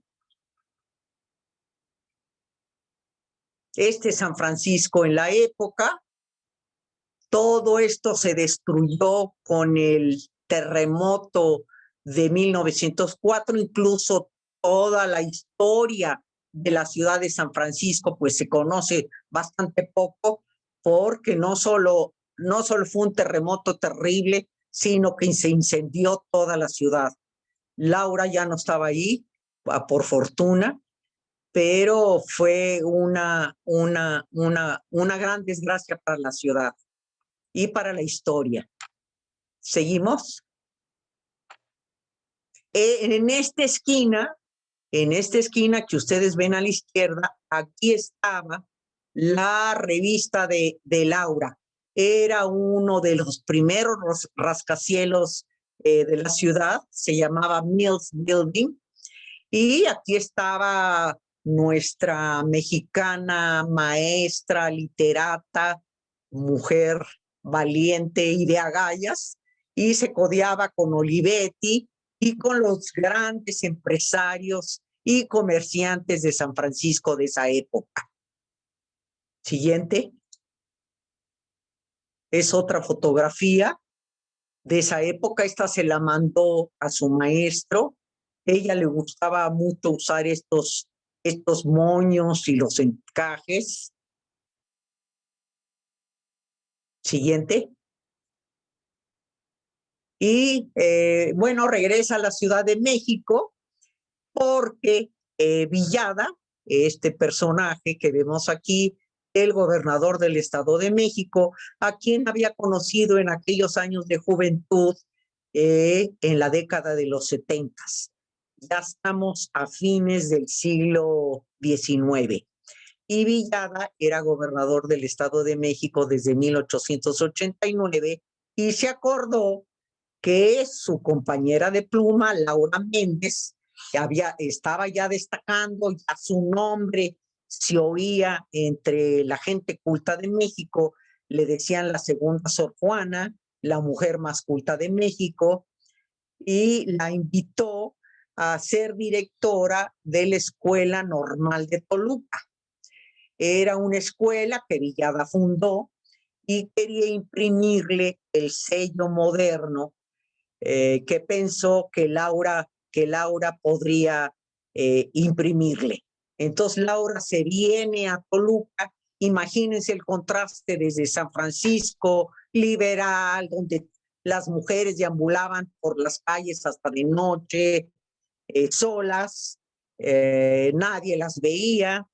San Francisco en la época. Todo esto se destruyó con el terremoto de 1904, incluso toda la historia de la ciudad de San Francisco pues se conoce bastante poco, porque no solo fue un terremoto terrible, sino que se incendió toda la ciudad. Laura ya no estaba ahí, por fortuna, pero fue una gran desgracia para la ciudad y para la historia. ¿Seguimos? En esta esquina que ustedes ven a la izquierda, aquí estaba la revista de Laura. Era uno de los primeros rascacielos de la ciudad, se llamaba Mills Building, y aquí estaba nuestra mexicana maestra, literata, mujer valiente y de agallas, y se codeaba con Olivetti y con los grandes empresarios y comerciantes de San Francisco de esa época. Siguiente. Es otra fotografía de esa época. Esta se la mandó a su maestro. Ella le gustaba mucho usar estos moños y los encajes. Siguiente. Y bueno, regresa a la Ciudad de México porque Villada, este personaje que vemos aquí, el gobernador del Estado de México, a quien había conocido en aquellos años de juventud en la década de los 70. Ya estamos a fines del siglo XIX. Y Villada era gobernador del Estado de México desde 1889 y se acordó que su compañera de pluma, Laura Méndez, estaba ya destacando, ya su nombre se oía entre la gente culta de México, le decían la segunda Sor Juana, la mujer más culta de México, y la invitó a ser directora de la Escuela Normal de Toluca. Era una escuela que Villada fundó y quería imprimirle el sello moderno que pensó que Laura podría imprimirle. Entonces Laura se viene a Toluca, imagínense el contraste desde San Francisco, liberal, donde las mujeres deambulaban por las calles hasta de noche, solas, nadie las veía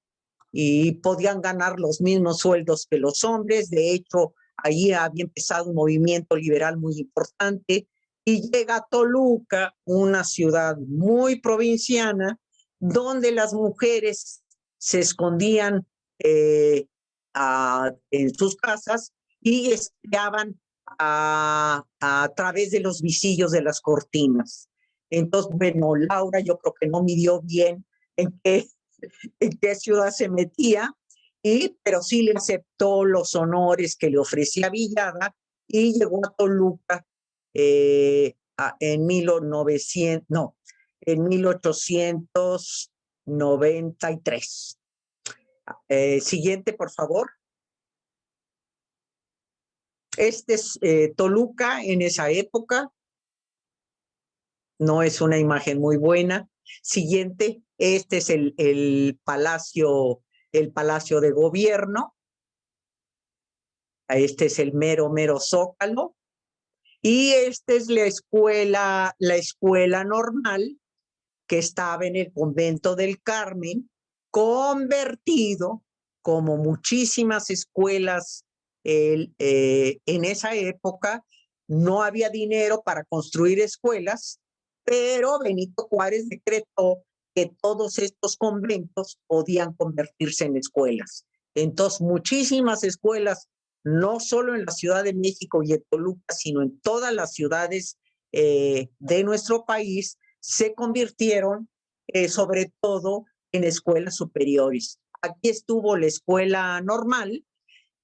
y podían ganar los mismos sueldos que los hombres. De hecho, ahí había empezado un movimiento liberal muy importante y llega a Toluca, una ciudad muy provinciana, donde las mujeres se escondían en sus casas y espiaban a través de los visillos de las cortinas. Entonces, bueno, Laura yo creo que no midió bien en qué ciudad se metía, pero sí le aceptó los honores que le ofrecía Villada y llegó a Toluca en 1893. Siguiente, por favor. Este es Toluca en esa época. No es una imagen muy buena. Siguiente, este es el palacio de gobierno. Este es el mero zócalo. Y esta es la escuela normal que estaba en el convento del Carmen, convertido, como muchísimas escuelas en esa época. No había dinero para construir escuelas, pero Benito Juárez decretó que todos estos conventos podían convertirse en escuelas. Entonces, muchísimas escuelas, no solo en la Ciudad de México y en Toluca, sino en todas las ciudades de nuestro país, se convirtieron sobre todo en escuelas superiores. Aquí estuvo la escuela normal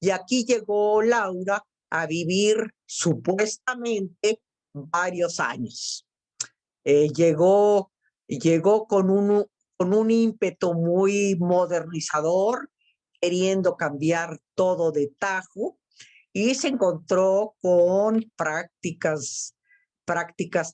y aquí llegó Laura a vivir supuestamente varios años. Llegó con un ímpetu muy modernizador, queriendo cambiar todo de tajo, y se encontró con prácticas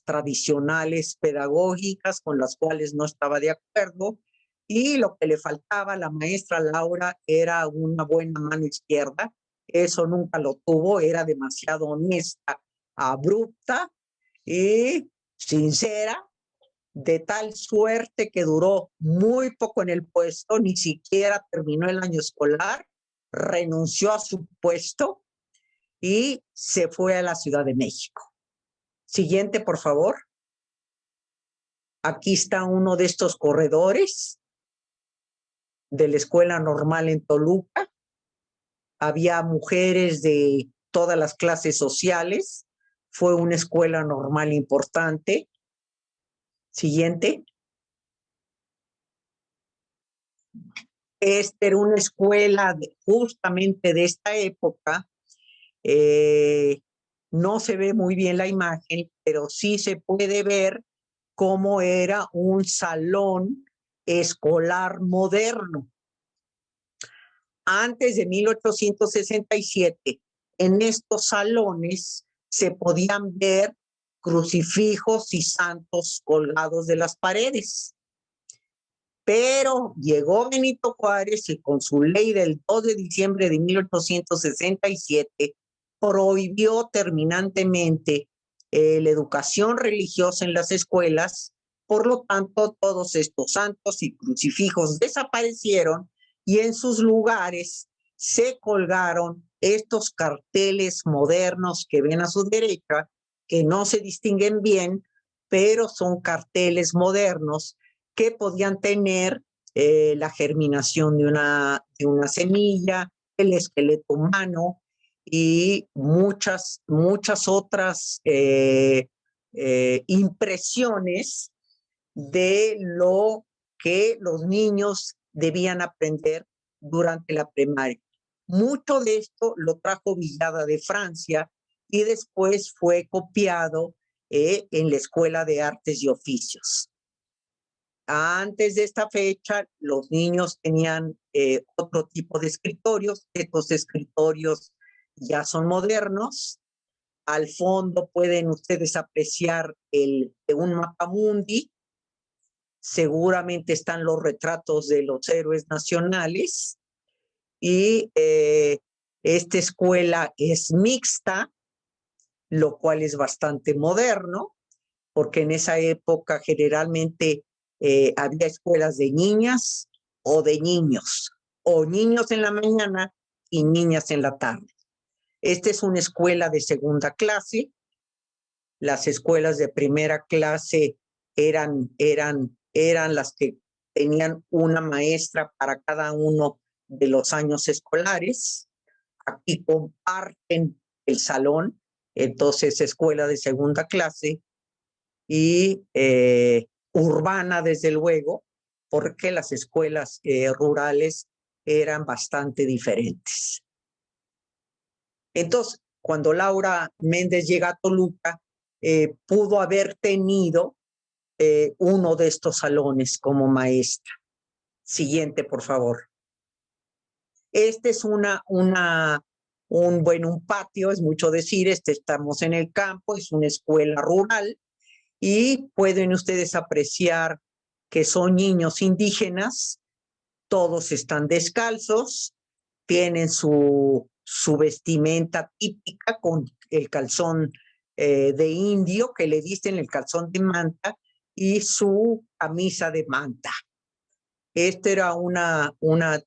tradicionales pedagógicas con las cuales no estaba de acuerdo, y lo que le faltaba a la maestra Laura era una buena mano izquierda. Eso nunca lo tuvo, era demasiado honesta, abrupta y sincera, de tal suerte que duró muy poco en el puesto, ni siquiera terminó el año escolar, renunció a su puesto y se fue a la Ciudad de México. Siguiente, por favor. Aquí está uno de estos corredores de la Escuela Normal en Toluca. Había mujeres de todas las clases sociales. Fue una escuela normal importante. Siguiente. Esta era una escuela justamente de esta época. No se ve muy bien la imagen, pero sí se puede ver cómo era un salón escolar moderno. Antes de 1867, en estos salones se podían ver crucifijos y santos colgados de las paredes. Pero llegó Benito Juárez y con su ley del 2 de diciembre de 1867 prohibió terminantemente la educación religiosa en las escuelas. Por lo tanto, todos estos santos y crucifijos desaparecieron y en sus lugares se colgaron estos carteles modernos que ven a su derecha, que no se distinguen bien, pero son carteles modernos que podían tener la germinación de una semilla, el esqueleto humano y muchas otras impresiones de lo que los niños debían aprender durante la primaria. Mucho de esto lo trajo Villada de Francia y después fue copiado en la Escuela de Artes y Oficios. Antes de esta fecha, los niños tenían otro tipo de escritorios. Estos escritorios ya son modernos. Al fondo pueden ustedes apreciar un mapamundi. Seguramente están los retratos de los héroes nacionales. Y esta escuela es mixta, lo cual es bastante moderno, porque en esa época generalmente había escuelas de niñas o de niños, o niños en la mañana y niñas en la tarde. Esta es una escuela de segunda clase. Las escuelas de primera clase eran las que tenían una maestra para cada uno de los años escolares. Aquí comparten el salón, entonces escuela de segunda clase y urbana, desde luego, porque las escuelas rurales eran bastante diferentes. Entonces, cuando Laura Méndez llega a Toluca, pudo haber tenido uno de estos salones como maestra. Siguiente, por favor. Este es un patio, es mucho decir, estamos en el campo, es una escuela rural y pueden ustedes apreciar que son niños indígenas, todos están descalzos, tienen su vestimenta típica con el calzón de indio que le dicen el calzón de manta y su camisa de manta. Esta era una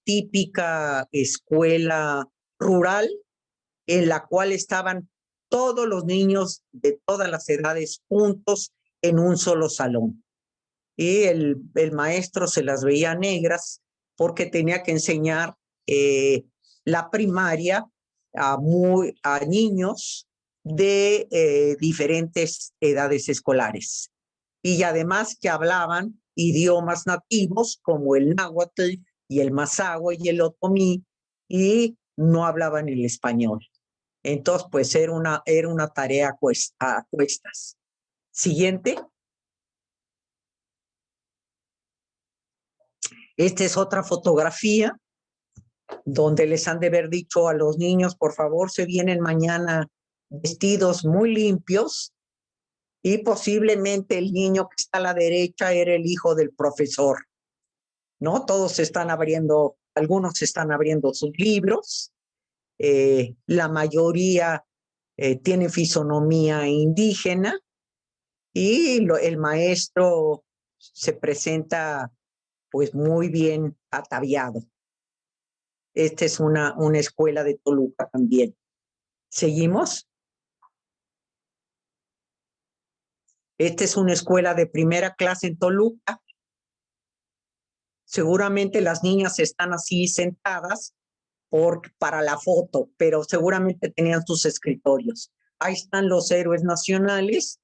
típica escuela rural en la cual estaban todos los niños de todas las edades juntos en un solo salón. Y el maestro se las veía negras porque tenía que enseñar la primaria a niños de diferentes edades escolares. Y además que hablaban idiomas nativos como el náhuatl y el mazahue y el otomí, y no hablaban el español. Entonces, pues era una tarea a cuestas. Siguiente. Esta es otra fotografía donde les han de haber dicho a los niños, por favor, se vienen mañana vestidos muy limpios, y posiblemente el niño que está a la derecha era el hijo del profesor, ¿no? Todos están abriendo, algunos están abriendo sus libros, la mayoría tiene fisonomía indígena y el maestro se presenta pues muy bien ataviado. Esta es una escuela de Toluca también. ¿Seguimos? Esta es una escuela de primera clase en Toluca. Seguramente las niñas están así sentadas para la foto, pero seguramente tenían sus escritorios. Ahí están los héroes nacionales.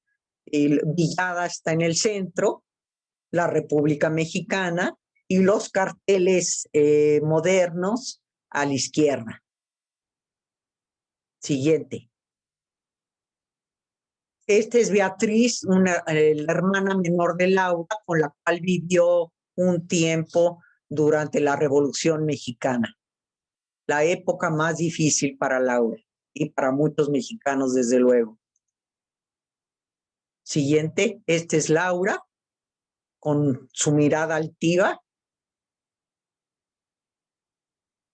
Villada está en el centro, la República Mexicana, y los carteles modernos a la izquierda. Siguiente. Esta es Beatriz, la hermana menor de Laura, con la cual vivió un tiempo durante la Revolución Mexicana. La época más difícil para Laura y para muchos mexicanos, desde luego. Siguiente. Esta es Laura, con su mirada altiva.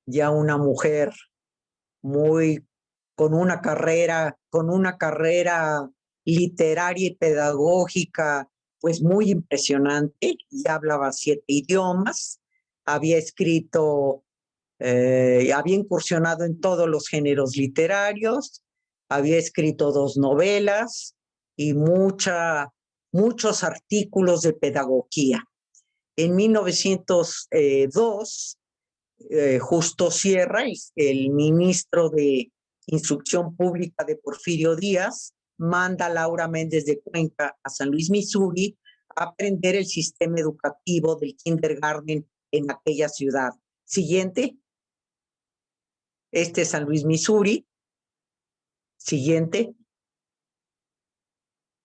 Ya una mujer con una carrera literaria y pedagógica, pues muy impresionante. Ya hablaba 7 idiomas, había escrito, había incursionado en todos los géneros literarios, había escrito 2 novelas y muchos artículos de pedagogía. En 1902, Justo Sierra, el ministro de Instrucción Pública de Porfirio Díaz, manda a Laura Méndez de Cuenca a San Luis, Missouri, a aprender el sistema educativo del kindergarten en aquella ciudad. Siguiente. Este es San Luis, Missouri. Siguiente.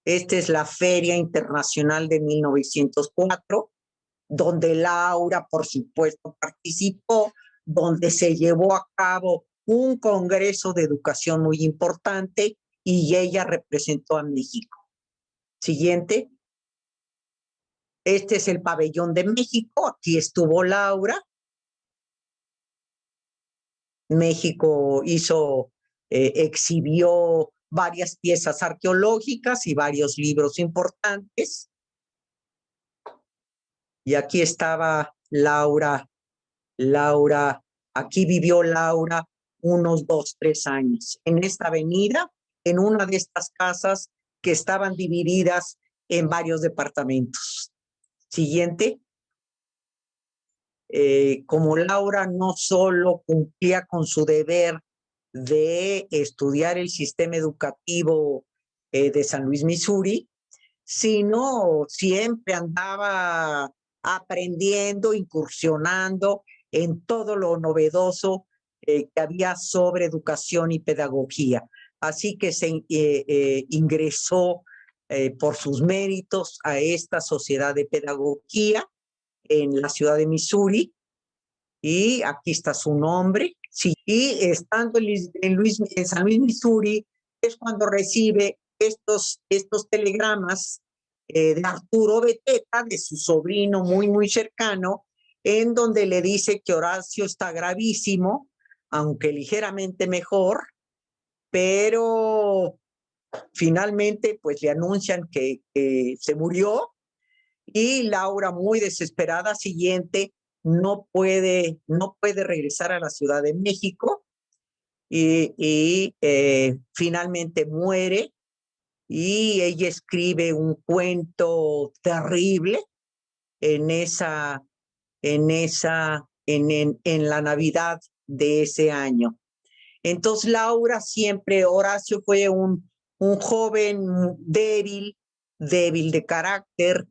Esta es la Feria Internacional de 1904, donde Laura, por supuesto, participó, donde se llevó a cabo un congreso de educación muy importante y ella representó a México. Siguiente. Este es el pabellón de México. Aquí estuvo Laura. México exhibió varias piezas arqueológicas y varios libros importantes. Y aquí estaba Laura. Aquí vivió Laura unos 2, 3 años. En esta avenida, en una de estas casas que estaban divididas en varios departamentos. Siguiente. Como Laura no solo cumplía con su deber de estudiar el sistema educativo de San Luis, Missouri, sino siempre andaba aprendiendo, incursionando en todo lo novedoso que había sobre educación y pedagogía. Así que se ingresó por sus méritos a esta sociedad de pedagogía en la ciudad de Missouri, y aquí está su nombre. Sí, y estando en San Luis, Missouri, es cuando recibe estos telegramas de Arturo Beteta, de su sobrino muy cercano, en donde le dice que Horacio está gravísimo, aunque ligeramente mejor, pero finalmente pues le anuncian que se murió. Y Laura, muy desesperada, siguiente, no puede regresar a la Ciudad de México y finalmente muere, y ella escribe un cuento terrible en la Navidad de ese año. Entonces Laura siempre, Horacio fue un joven débil de carácter,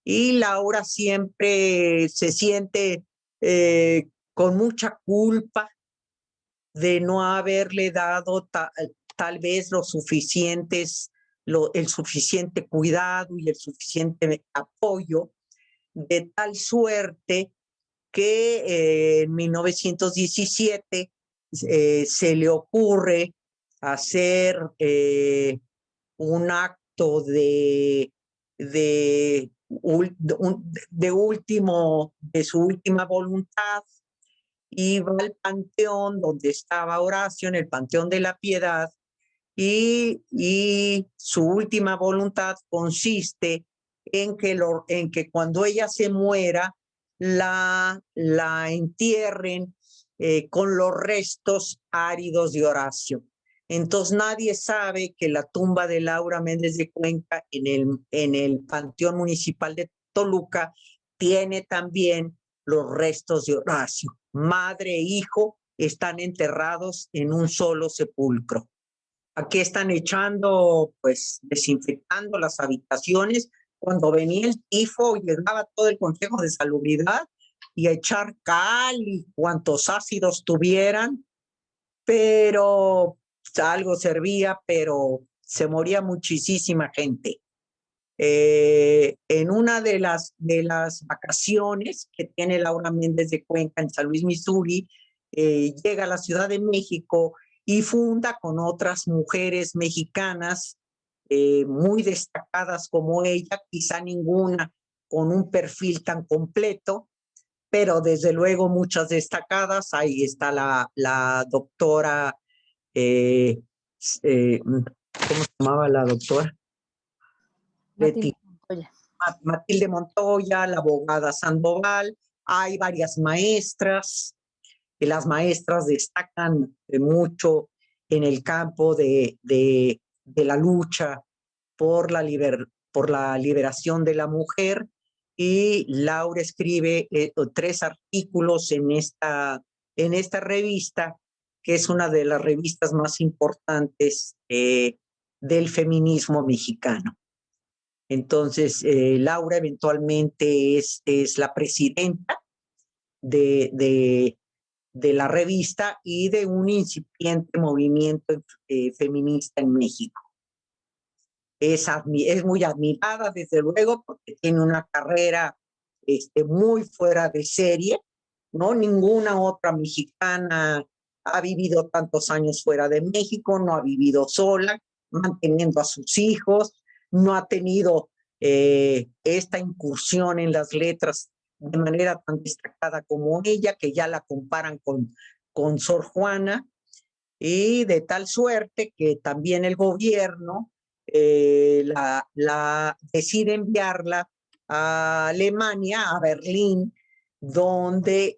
y Laura siempre se siente con mucha culpa de no haberle dado tal vez el suficiente cuidado y el suficiente apoyo, de tal suerte que en 1917 se le ocurre hacer un acto de su última voluntad, y va al panteón donde estaba Horacio, en el Panteón de la Piedad, y su última voluntad consiste en que cuando ella se muera, la entierren con los restos áridos de Horacio. Entonces nadie sabe que la tumba de Laura Méndez de Cuenca en el Panteón Municipal de Toluca tiene también los restos de Horacio. Madre e hijo están enterrados en un solo sepulcro. Aquí están desinfectando las habitaciones. Cuando venía el tifo, llegaba todo el Consejo de Salubridad y a echar cal y cuantos ácidos tuvieran, pero algo servía, pero se moría muchísima gente. En una de las vacaciones que tiene Laura Méndez de Cuenca en San Luis, Missouri, llega a la Ciudad de México y funda con otras mujeres mexicanas muy destacadas como ella, quizá ninguna con un perfil tan completo, pero desde luego muchas destacadas. Ahí está la doctora, ¿cómo se llamaba la doctora? Matilde Montoya. Matilde Montoya, la abogada Sandoval. Hay varias maestras, y las maestras destacan mucho en el campo de la lucha por la liberación de la mujer, y Laura escribe 3 artículos en esta revista, que es una de las revistas más importantes del feminismo mexicano. Entonces, Laura eventualmente es la presidenta de de la revista y de un incipiente movimiento feminista en México. Es muy admirada, desde luego, porque tiene una carrera muy fuera de serie, ¿no? Ninguna otra mexicana ha vivido tantos años fuera de México, no ha vivido sola, manteniendo a sus hijos, no ha tenido esta incursión en las letras de manera tan destacada como ella, que ya la comparan con Sor Juana, y de tal suerte que también el gobierno la decide enviarla a Alemania, a Berlín, donde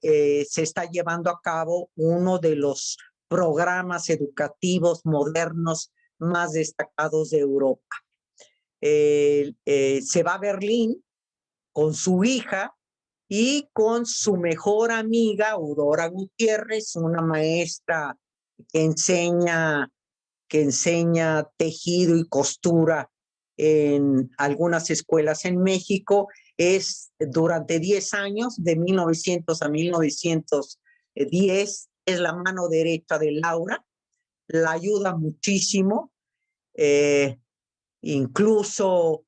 se está llevando a cabo uno de los programas educativos modernos más destacados de Europa. Se va a Berlín con su hija y con su mejor amiga, Aurora Gutiérrez, una maestra que enseña tejido y costura en algunas escuelas en México. Es durante 10 años, de 1900 a 1910, es la mano derecha de Laura, la ayuda muchísimo, incluso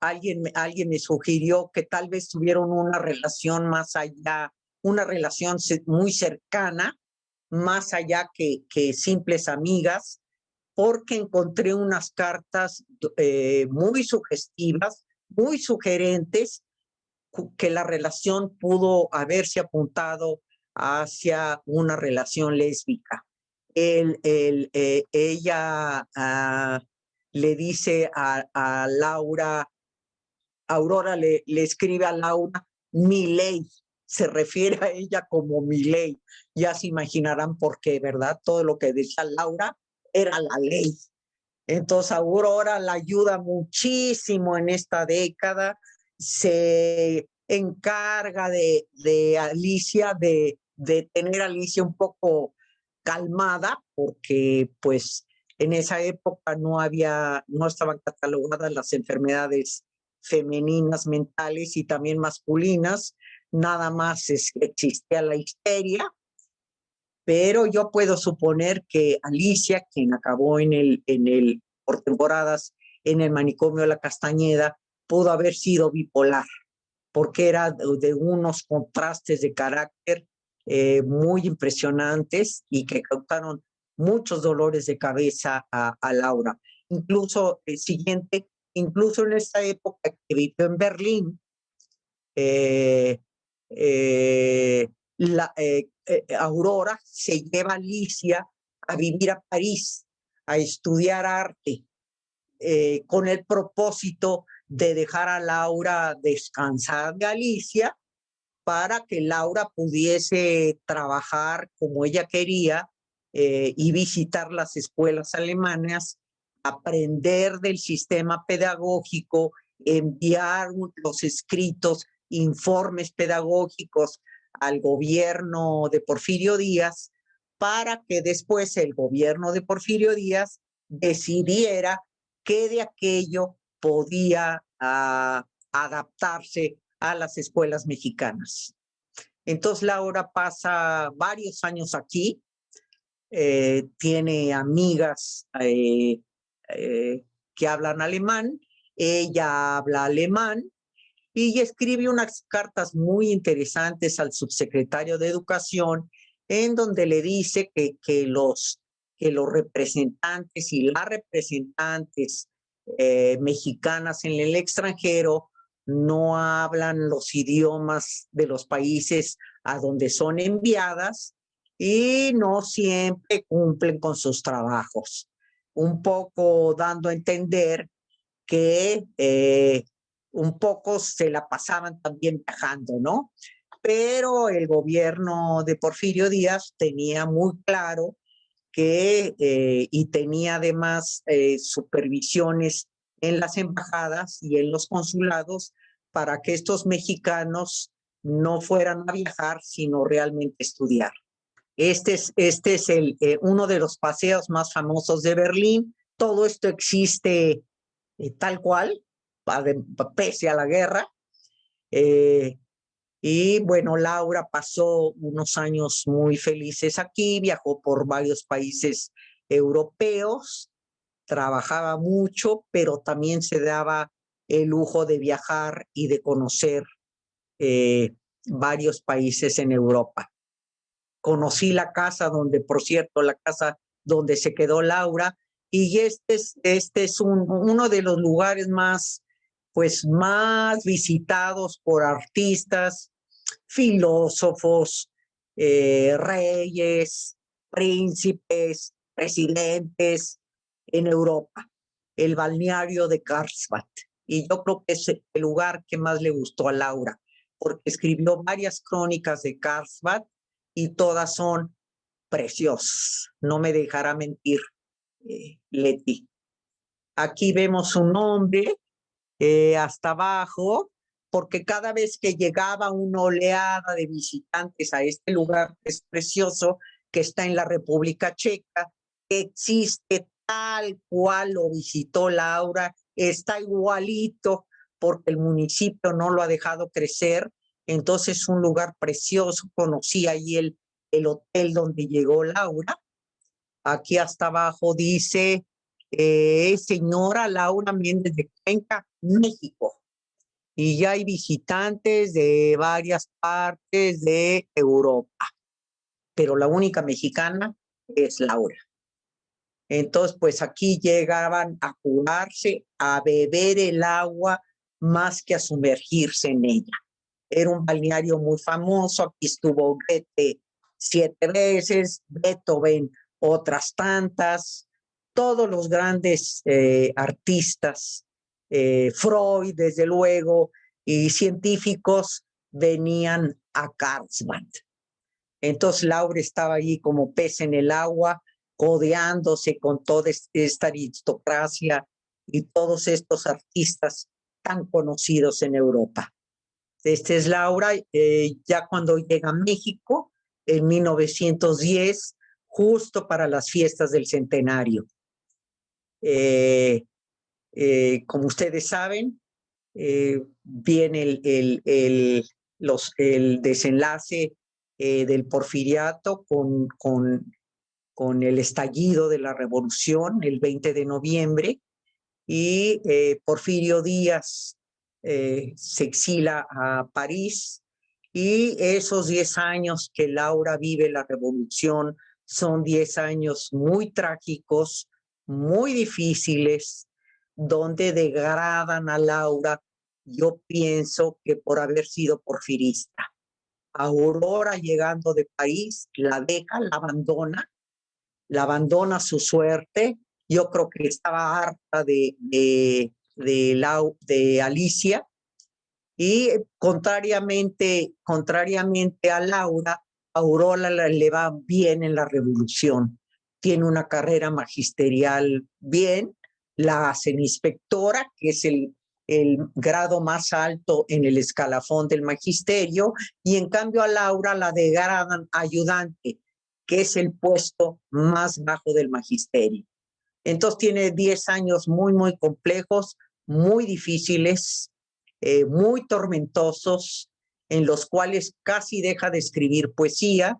alguien me sugirió que tal vez tuvieron una relación más allá, una relación muy cercana, más allá que simples amigas, porque encontré unas cartas muy sugestivas, muy sugerentes, que la relación pudo haberse apuntado hacia una relación lésbica. Ella le dice a Laura, Aurora le escribe a Laura, mi ley, se refiere a ella como mi ley. Ya se imaginarán por qué, ¿verdad? Todo lo que decía Laura era la ley. Entonces Aurora la ayuda muchísimo en esta década, se encarga de Alicia, de tener a Alicia un poco calmada, porque pues en esa época no estaban catalogadas las enfermedades femeninas mentales y también masculinas, nada más existía la histeria, pero yo puedo suponer que Alicia, quien acabó por temporadas en el manicomio de la Castañeda, pudo haber sido bipolar, porque era de unos contrastes de carácter muy impresionantes y que causaron muchos dolores de cabeza a Laura. Incluso incluso en esta época que vivió en Berlín, Aurora se lleva a Alicia a vivir a París, a estudiar arte, con el propósito de dejar a Laura descansar de Alicia para que Laura pudiese trabajar como ella quería y visitar las escuelas alemanas, aprender del sistema pedagógico, enviar los escritos, informes pedagógicos al gobierno de Porfirio Díaz, para que después el gobierno de Porfirio Díaz decidiera qué de aquello podía adaptarse a las escuelas mexicanas. Entonces Laura pasa varios años aquí, tiene amigas que hablan alemán, ella habla alemán y escribe unas cartas muy interesantes al subsecretario de Educación, en donde le dice que los representantes y las representantes mexicanas en el extranjero no hablan los idiomas de los países a donde son enviadas y no siempre cumplen con sus trabajos. Un poco dando a entender que un poco se la pasaban también viajando, ¿no? Pero el gobierno de Porfirio Díaz tenía muy claro y tenía además supervisiones en las embajadas y en los consulados para que estos mexicanos no fueran a viajar, sino realmente estudiar. Este es uno de los paseos más famosos de Berlín. Todo esto existe tal cual, pese a la guerra. Y bueno, Laura pasó unos años muy felices aquí, viajó por varios países europeos, trabajaba mucho, pero también se daba el lujo de viajar y de conocer varios países en Europa. Conocí la casa donde, por cierto, la casa donde se quedó Laura, y este es uno de los lugares más, pues, más visitados por artistas, filósofos, reyes, príncipes, presidentes en Europa, el balneario de Karlsbad. Y yo creo que es el lugar que más le gustó a Laura, porque escribió varias crónicas de Karlsbad y todas son preciosas. No me dejará mentir, Leti. Aquí vemos su nombre hasta abajo, porque cada vez que llegaba una oleada de visitantes a este lugar que es precioso, que está en la República Checa, que existe tal cual lo visitó Laura, está igualito porque el municipio no lo ha dejado crecer, entonces es un lugar precioso. Conocí ahí el hotel donde llegó Laura. Aquí hasta abajo dice señora Laura Méndez de Cuenca, México. Y ya hay visitantes de varias partes de Europa, pero la única mexicana es Laura. Entonces, pues aquí llegaban a curarse, a beber el agua más que a sumergirse en ella. Era un balneario muy famoso, aquí estuvo Goethe 7 veces, Beethoven otras tantas, todos los grandes artistas, Freud desde luego, y científicos venían a Karlsbad. Entonces Laura estaba allí como pez en el agua, codeándose con toda esta aristocracia y todos estos artistas tan conocidos en Europa. Este es Laura, ya cuando llega a México en 1910, justo para las fiestas del centenario. Como ustedes saben, viene el desenlace del porfiriato con el estallido de la revolución el 20 de noviembre, y Porfirio Díaz se exila a París, y esos 10 años que Laura vive la revolución son 10 años muy trágicos, muy difíciles, donde degradan a Laura, yo pienso que por haber sido porfirista. Aurora, llegando de París, la deja, la abandona su suerte. Yo creo que estaba harta de Alicia, y contrariamente a Laura, Aurora le va bien en la revolución. Tiene una carrera magisterial bien, la hacen inspectora, que es el grado más alto en el escalafón del magisterio, y en cambio a Laura la degradan ayudante, que es el puesto más bajo del magisterio. Entonces tiene 10 años muy, muy complejos, muy difíciles, muy tormentosos, en los cuales casi deja de escribir poesía,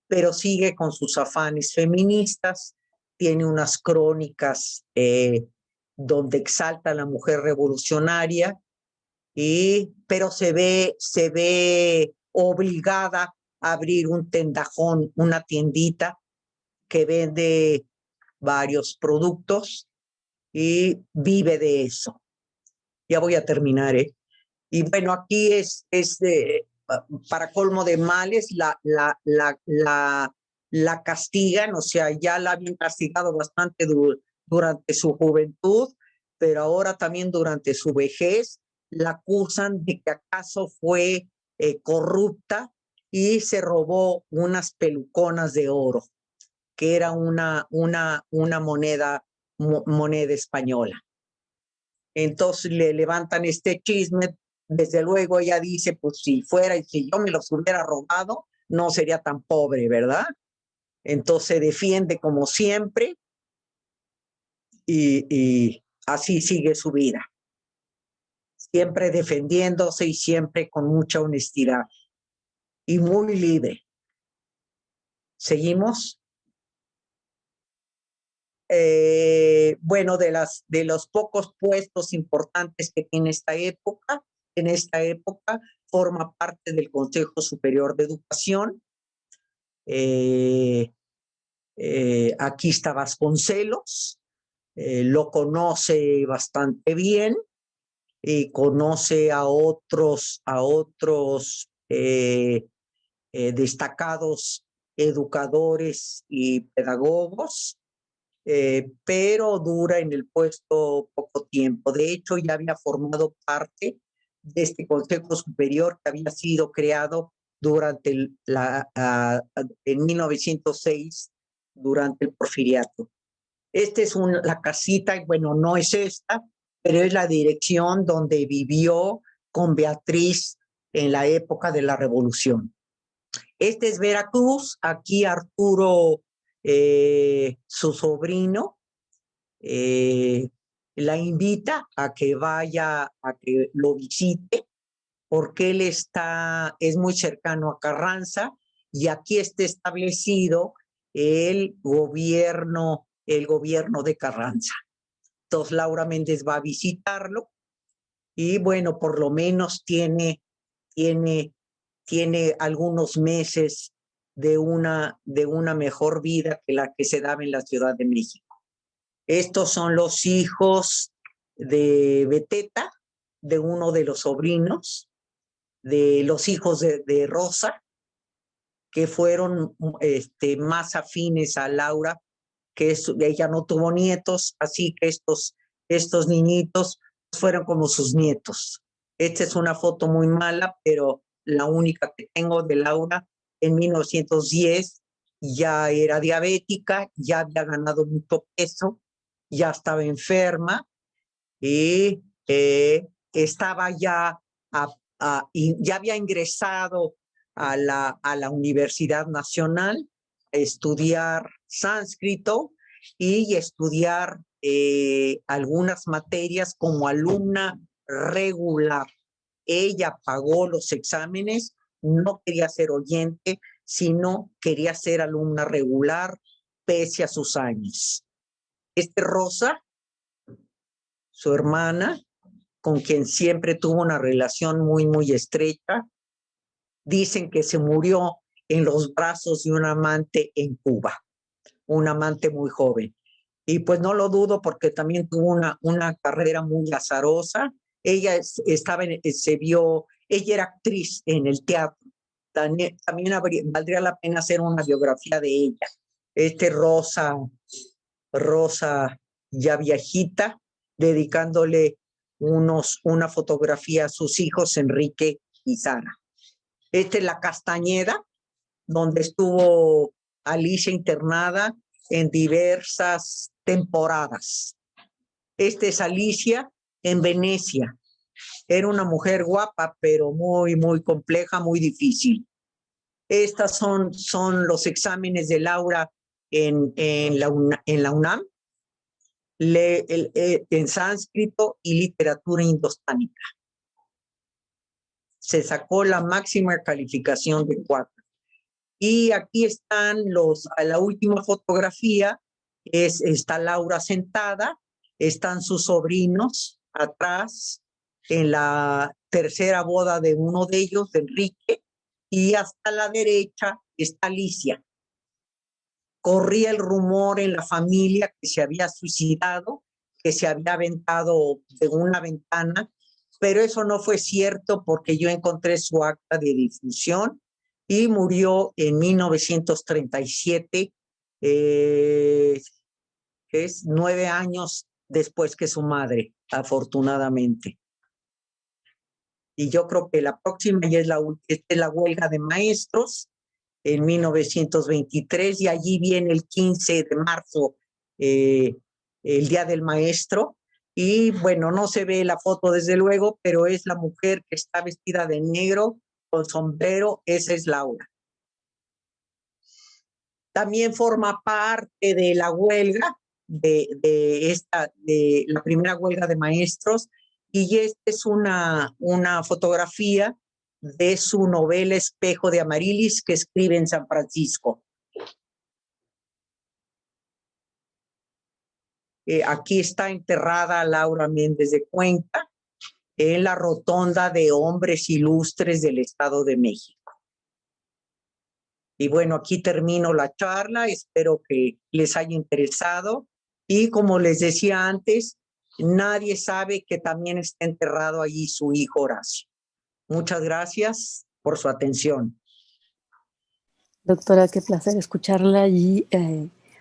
pero sigue con sus afanes feministas. Tiene unas crónicas donde exalta a la mujer revolucionaria, pero se ve obligada a abrir un tendajón, una tiendita que vende varios productos y vive de eso. Ya voy a terminar, ¿eh? Y bueno, aquí para colmo de males, la castigan, o sea, ya la habían castigado bastante durante su juventud, pero ahora también durante su vejez la acusan de que acaso fue corrupta y se robó unas peluconas de oro, que era una moneda española. Entonces le levantan este chisme. Desde luego ella dice, pues si yo me los hubiera robado, no sería tan pobre, ¿verdad? Entonces se defiende como siempre, y así sigue su vida, siempre defendiéndose y siempre con mucha honestidad. y muy libre. ¿Seguimos? Bueno, de los pocos puestos importantes que tiene en esta época forma parte del Consejo Superior de Educación. Aquí está Vasconcelos, lo conoce bastante bien y conoce a otros destacados educadores y pedagogos, pero dura en el puesto poco tiempo. De hecho, ya había formado parte de este Consejo Superior que había sido creado durante en 1906, durante el Porfiriato. Esta es la casita, bueno, no es esta, pero es la dirección donde vivió con Beatriz en la época de la Revolución. Este es Veracruz, aquí Arturo, su sobrino, la invita a que vaya, a que lo visite, porque él es muy cercano a Carranza y aquí está establecido el gobierno de Carranza. Entonces Laura Méndez va a visitarlo y bueno, por lo menos tiene algunos meses de una mejor vida que la que se daba en la Ciudad de México. Estos son los hijos de Beteta, de uno de los sobrinos, de los hijos de Rosa, que fueron más afines a Laura, que ella no tuvo nietos, así que estos niñitos fueron como sus nietos. Esta es una foto muy mala, pero la única que tengo de Laura. En 1910 ya era diabética, ya había ganado mucho peso, ya estaba enferma y estaba ya había ingresado a la Universidad Nacional a estudiar sánscrito y estudiar algunas materias como alumna regular. Ella pagó los exámenes, no quería ser oyente, sino quería ser alumna regular pese a sus años. Rosa, su hermana, con quien siempre tuvo una relación muy, muy estrecha, dicen que se murió en los brazos de un amante en Cuba, un amante muy joven. Y pues no lo dudo porque también tuvo una carrera muy azarosa. Ella ella era actriz en el teatro. También valdría la pena hacer una biografía de ella. Rosa ya viejita, dedicándole una fotografía a sus hijos, Enrique y Sara. Esta es la Castañeda, donde estuvo Alicia internada en diversas temporadas. Esta es Alicia en Venecia. Era una mujer guapa, pero muy, muy compleja, muy difícil. Estas son los exámenes de Laura en la UNAM, en sánscrito y literatura indostánica. Se sacó la máxima calificación de 4. Y aquí están la última fotografía, está Laura sentada, están sus sobrinos atrás, en la tercera boda de uno de ellos, de Enrique, y hasta la derecha está Alicia. Corría el rumor en la familia que se había suicidado, que se había aventado de una ventana, pero eso no fue cierto porque yo encontré su acta de difunción y murió en 1937, es 9 años después que su madre, afortunadamente. Y yo creo que la próxima ya es la huelga de maestros en 1923 y allí viene el 15 de marzo, el Día del Maestro. Y bueno, no se ve la foto desde luego, pero es la mujer que está vestida de negro con sombrero, esa es Laura. También forma parte de la huelga, de la primera huelga de maestros, y esta es una fotografía de su novela Espejo de Amarilis, que escribe en San Francisco. Aquí está enterrada Laura Méndez de Cuenca, en la Rotonda de Hombres Ilustres del Estado de México. Y bueno, aquí termino la charla, espero que les haya interesado. Y como les decía antes, nadie sabe que también está enterrado allí su hijo Horacio. Muchas gracias por su atención. Doctora, qué placer escucharla y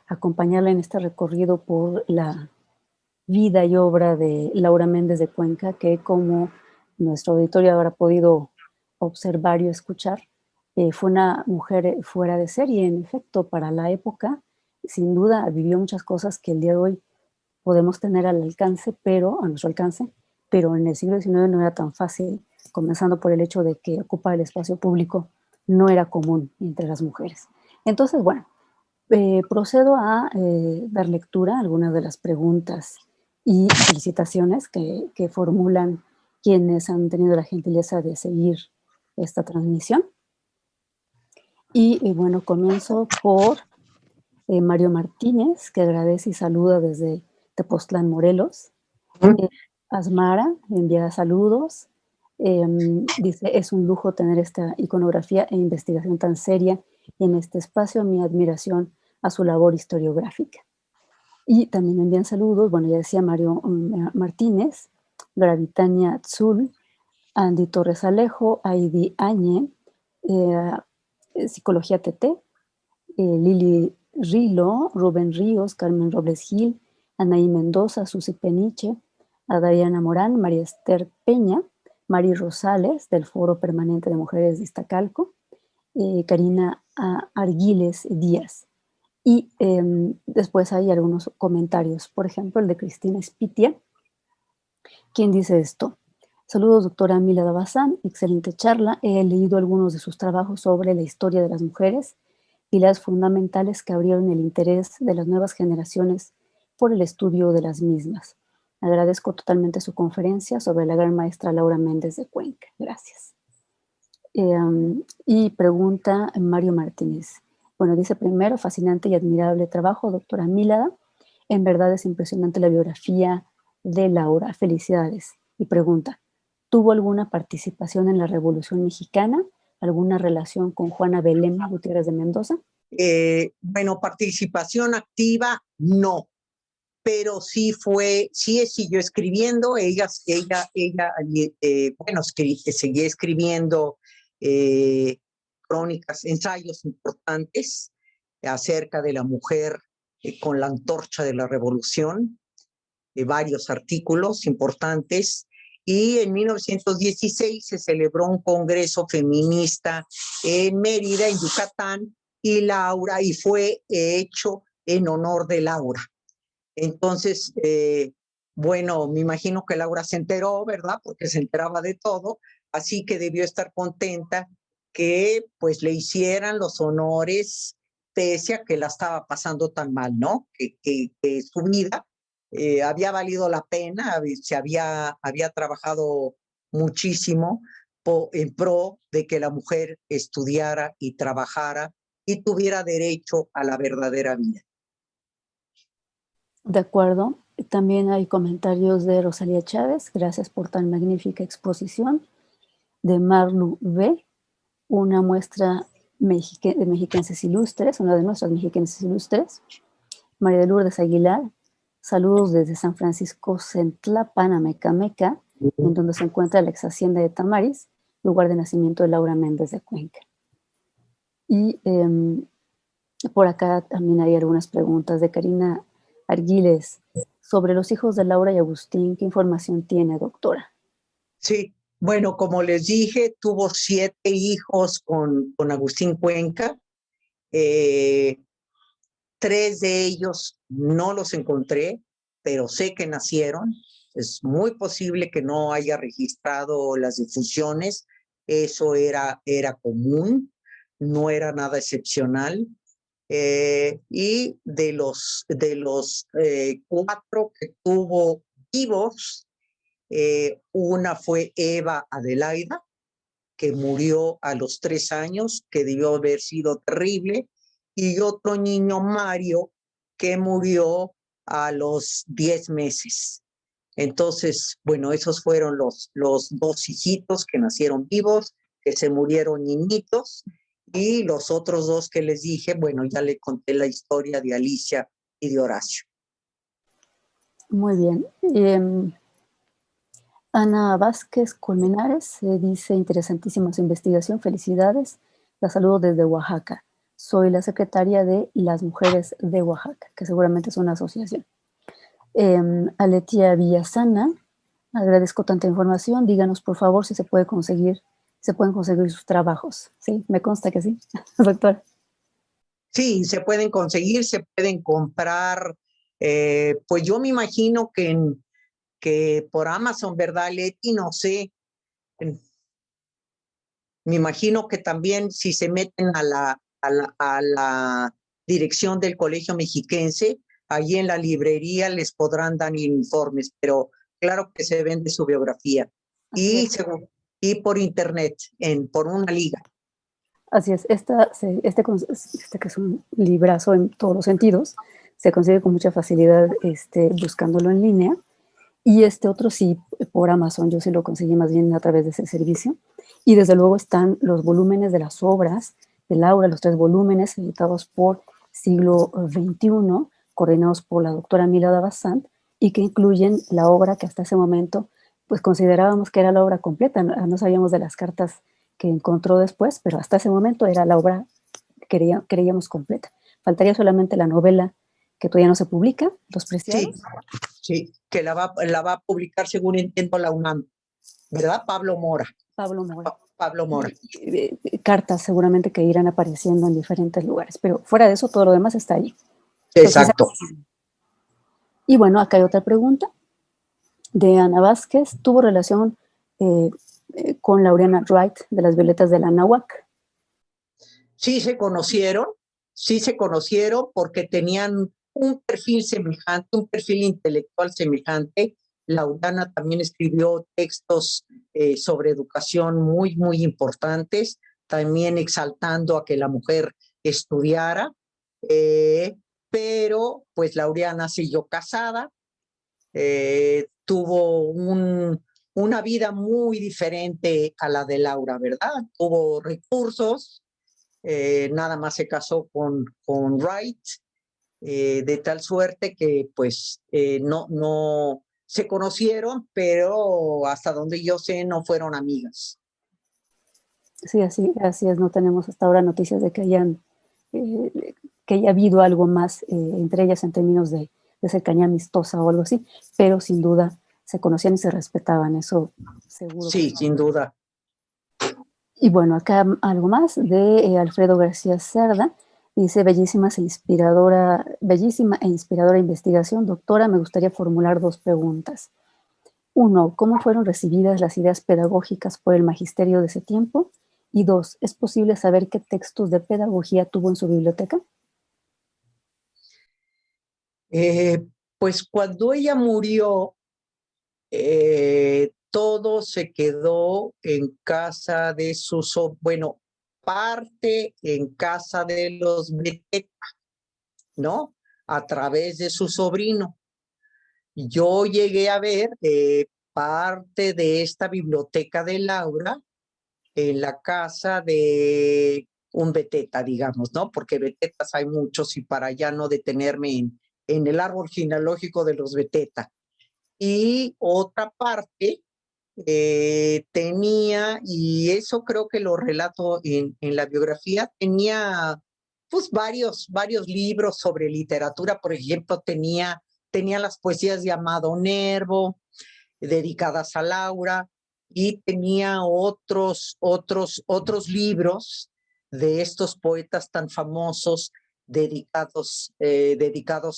acompañarla en este recorrido por la vida y obra de Laura Méndez de Cuenca, que como nuestro auditorio habrá podido observar y escuchar, fue una mujer fuera de serie, en efecto, para la época. Sin duda vivió muchas cosas que el día de hoy podemos tener al alcance, pero a nuestro alcance, pero en el siglo XIX no era tan fácil, comenzando por el hecho de que ocupar el espacio público no era común entre las mujeres. Entonces, bueno, procedo a dar lectura a algunas de las preguntas y felicitaciones que formulan quienes han tenido la gentileza de seguir esta transmisión. Y bueno, comienzo por Mario Martínez, que agradece y saluda desde Tepoztlán, Morelos. Asmara envía saludos. Dice, es un lujo tener esta iconografía e investigación tan seria en este espacio. Mi admiración a su labor historiográfica. Y también envían saludos, bueno, ya decía Mario Martínez, Gravitania Tzul, Andy Torres Alejo, Aidi Añe, Psicología TT, Lili Rilo, Rubén Ríos, Carmen Robles Gil, Anaí Mendoza, Susi Peniche, a Dariana Morán, María Esther Peña, Mari Rosales, del Foro Permanente de Mujeres de Iztacalco, Karina Arguiles Díaz. Y después hay algunos comentarios, por ejemplo, el de Cristina Spitia, quien dice esto. Saludos, doctora Mila Dabazán, excelente charla. He leído algunos de sus trabajos sobre la historia de las mujeres, pilares fundamentales que abrieron el interés de las nuevas generaciones por el estudio de las mismas. Agradezco totalmente su conferencia sobre la gran maestra Laura Méndez de Cuenca. Gracias. Y pregunta Mario Martínez. Bueno, dice primero, fascinante y admirable trabajo, doctora Mílada. En verdad es impresionante la biografía de Laura. Felicidades. Y pregunta, ¿tuvo alguna participación en la Revolución Mexicana? ¿Alguna relación con Juana Belén Gutiérrez de Mendoza? Bueno, participación activa, no. Pero sí siguió escribiendo, bueno, seguía escribiendo crónicas, ensayos importantes acerca de la mujer con la antorcha de la revolución, varios artículos importantes, y en 1916 se celebró un congreso feminista en Mérida, en Yucatán, y fue hecho en honor de Laura. Entonces, bueno, me imagino que Laura se enteró, ¿verdad? Porque se enteraba de todo, así que debió estar contenta que pues le hicieran los honores, pese a que la estaba pasando tan mal, ¿no? Que su vida había valido la pena, había trabajado muchísimo en pro de que la mujer estudiara y trabajara y tuviera derecho a la verdadera vida. De acuerdo. También hay comentarios de Rosalía Chávez. Gracias por tan magnífica exposición. De Marlu B. Una muestra de mexiquenses ilustres, una de nuestras mexiquenses ilustres. María de Lourdes Aguilar. Saludos desde San Francisco Centlapan, Amecameca, en donde se encuentra la ex hacienda de Tamaris, lugar de nacimiento de Laura Méndez de Cuenca. Y por acá también hay algunas preguntas de Karina Arguiles sobre los hijos de Laura y Agustín. ¿Qué información tiene, doctora? Sí, bueno, como les dije, tuvo 7 hijos con Agustín Cuenca. 3 de ellos no los encontré, pero sé que nacieron. Es muy posible que no haya registrado las difusiones. Eso era común, no era nada excepcional. Y de los 4 que tuvo vivos, una fue Eva Adelaida, que murió a los 3 años, que debió haber sido terrible, y otro niño, Mario, que murió a los 10 meses. Entonces, bueno, esos fueron los 2 hijitos que nacieron vivos, que se murieron niñitos, y los otros 2 que les dije, bueno, ya le conté la historia de Alicia y de Horacio. Muy bien. Ana Vázquez Colmenares dice, interesantísima su investigación, felicidades. La saludo desde Oaxaca. Soy la secretaria de Las Mujeres de Oaxaca, que seguramente es una asociación. Aletia Villasana, agradezco tanta información. Díganos, por favor, si se pueden conseguir sus trabajos. Sí, me consta que sí, doctora. Sí, se pueden conseguir, se pueden comprar. Pues yo me imagino que por Amazon, ¿verdad, Leti? No sé. Me imagino que también si se meten a la dirección del Colegio Mexiquense, allí en la librería les podrán dar informes, pero claro que se vende su biografía. Y por internet, por una liga. Así es, este que es un librazo en todos los sentidos, se consigue con mucha facilidad buscándolo en línea. Y este otro sí, por Amazon, yo sí lo conseguí más bien a través de ese servicio. Y desde luego están los volúmenes de las obras de Laura, los 3 volúmenes editados por Siglo XXI, coordinados por la doctora Milada Bazant, y que incluyen la obra que hasta ese momento pues considerábamos que era la obra completa. No sabíamos de las cartas que encontró después, pero hasta ese momento era la obra que creíamos completa. Faltaría solamente la novela que todavía no se publica, Los Preciados. Sí, que la va a publicar, según entiendo, la UNAM, ¿verdad? Pablo Mora. Pablo Mora. Cartas seguramente que irán apareciendo en diferentes lugares, pero fuera de eso todo lo demás está ahí. Exacto. Entonces, y bueno, acá hay otra pregunta de Ana Vázquez. ¿Tuvo relación con Laureana Wright de las Violetas de la Náhuac? Sí se conocieron porque tenían un perfil semejante, un perfil intelectual semejante. Laureana también escribió textos sobre educación muy, muy importantes, también exaltando a que la mujer estudiara, pero pues Laureana siguió casada, tuvo una vida muy diferente a la de Laura, ¿verdad? Tuvo recursos, nada más se casó con Wright, de tal suerte que pues no se conocieron, pero hasta donde yo sé no fueron amigas. Sí, así es, no tenemos hasta ahora noticias de que haya habido algo más entre ellas en términos de cercanía amistosa o algo así, pero sin duda se conocían y se respetaban, eso seguro. Sí, sin duda. Y bueno, acá algo más de Alfredo García Cerda. Dice, bellísima e inspiradora investigación. Doctora, me gustaría formular 2 preguntas. 1, ¿cómo fueron recibidas las ideas pedagógicas por el magisterio de ese tiempo? Y 2, ¿es posible saber qué textos de pedagogía tuvo en su biblioteca? Pues cuando ella murió, todo se quedó en casa de sus, bueno, parte en casa de los Beteta, ¿no? A través de su sobrino. Yo llegué a ver parte de esta biblioteca de Laura en la casa de un Beteta, digamos, ¿no? Porque Betetas hay muchos y para ya no detenerme en el árbol genealógico de los Beteta. Y otra parte tenía, y eso creo que lo relato en la biografía, tenía pues varios libros sobre literatura. Por ejemplo, tenía las poesías de Amado Nervo, dedicadas a Laura, y tenía otros libros de estos poetas tan famosos dedicados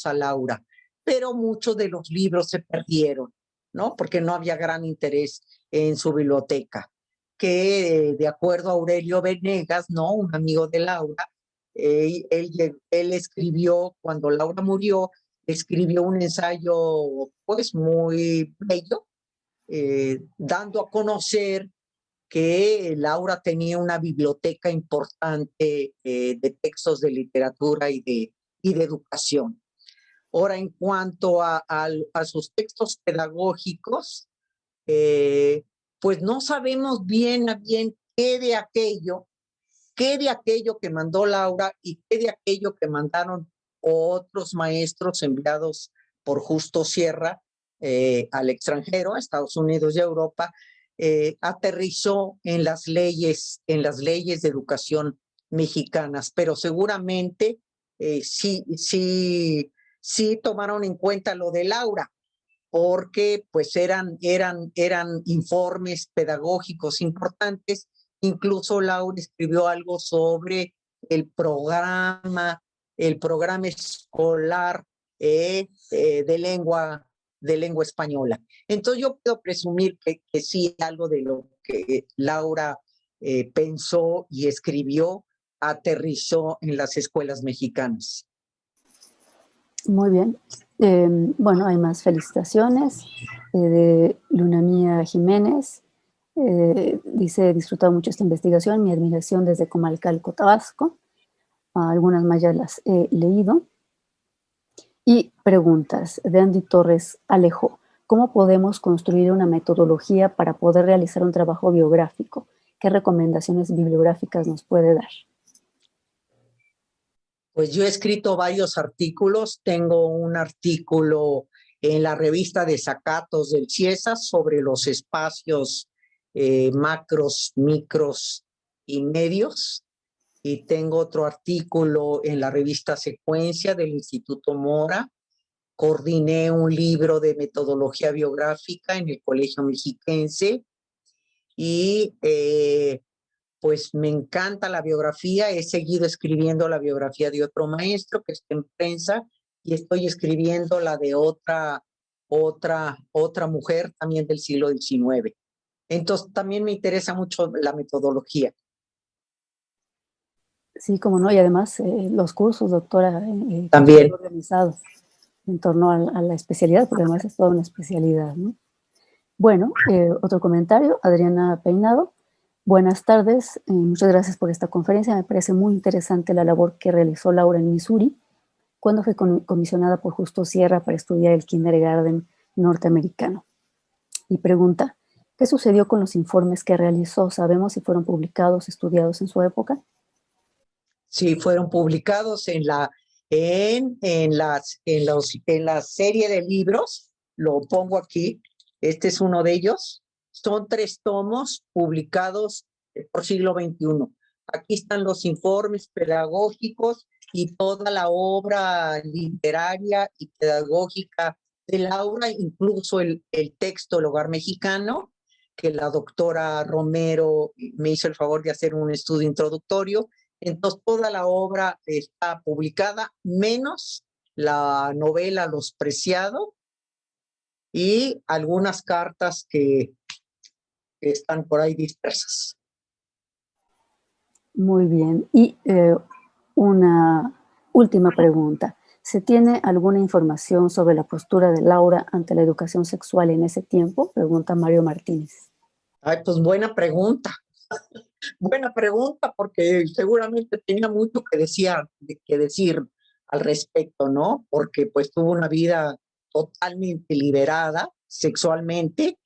a Laura. Pero muchos de los libros se perdieron, ¿no? Porque no había gran interés en su biblioteca, que de acuerdo a Aurelio Venegas, ¿no? Un amigo de Laura, él escribió, cuando Laura murió, escribió un ensayo pues muy bello, dando a conocer que Laura tenía una biblioteca importante de textos de literatura y de educación. Ahora, en cuanto a sus textos pedagógicos, pues no sabemos bien a bien qué de aquello que mandó Laura y qué de aquello que mandaron otros maestros enviados por Justo Sierra al extranjero, a Estados Unidos y a Europa, aterrizó en las leyes de educación mexicanas, pero seguramente sí tomaron en cuenta lo de Laura, porque pues eran informes pedagógicos importantes. Incluso Laura escribió algo sobre el programa escolar de lengua española. Entonces yo puedo presumir que sí, algo de lo que Laura pensó y escribió aterrizó en las escuelas mexicanas. Muy bien. Bueno, hay más felicitaciones de Luna Mía Jiménez. Dice, he disfrutado mucho esta investigación, mi admiración desde Comalcalco, Tabasco. Algunas más ya las he leído. Y preguntas de Andy Torres Alejo. ¿Cómo podemos construir una metodología para poder realizar un trabajo biográfico? ¿Qué recomendaciones bibliográficas nos puede dar? Pues yo he escrito varios artículos. Tengo un artículo en la revista Desacatos del CIESAS sobre los espacios macros, micros y medios. Y tengo otro artículo en la revista Secuencia del Instituto Mora. Coordiné un libro de metodología biográfica en el Colegio Mexiquense y pues me encanta la biografía. He seguido escribiendo la biografía de otro maestro que está en prensa y estoy escribiendo la de otra mujer también del siglo XIX. Entonces también me interesa mucho la metodología. Sí, como no, y además los cursos, doctora, que También. usted ha organizado en torno a la especialidad, porque además es toda una especialidad, ¿no? Bueno, otro comentario, Adriana Peinado. Buenas tardes, muchas gracias por esta conferencia. Me parece muy interesante la labor que realizó Laura en Missouri, cuando fue comisionada por Justo Sierra para estudiar el kindergarten norteamericano. Y pregunta, ¿qué sucedió con los informes que realizó? ¿Sabemos si fueron publicados, estudiados en su época? Sí, fueron publicados en la serie de libros. Lo pongo aquí. Este es uno de ellos. Son 3 tomos publicados por siglo XXI. Aquí están los informes pedagógicos y toda la obra literaria y pedagógica de Laura, incluso el texto El Hogar Mexicano, que la doctora Romero me hizo el favor de hacer un estudio introductorio. Entonces, toda la obra está publicada, menos la novela Los Preciados y algunas cartas que están por ahí dispersas. Muy bien. Y una última pregunta. ¿Se tiene alguna información sobre la postura de Laura ante la educación sexual en ese tiempo? Pregunta Mario Martínez. Ay, pues buena pregunta. Buena pregunta, porque seguramente tenía mucho que decir al respecto, ¿no? Porque pues tuvo una vida totalmente liberada sexualmente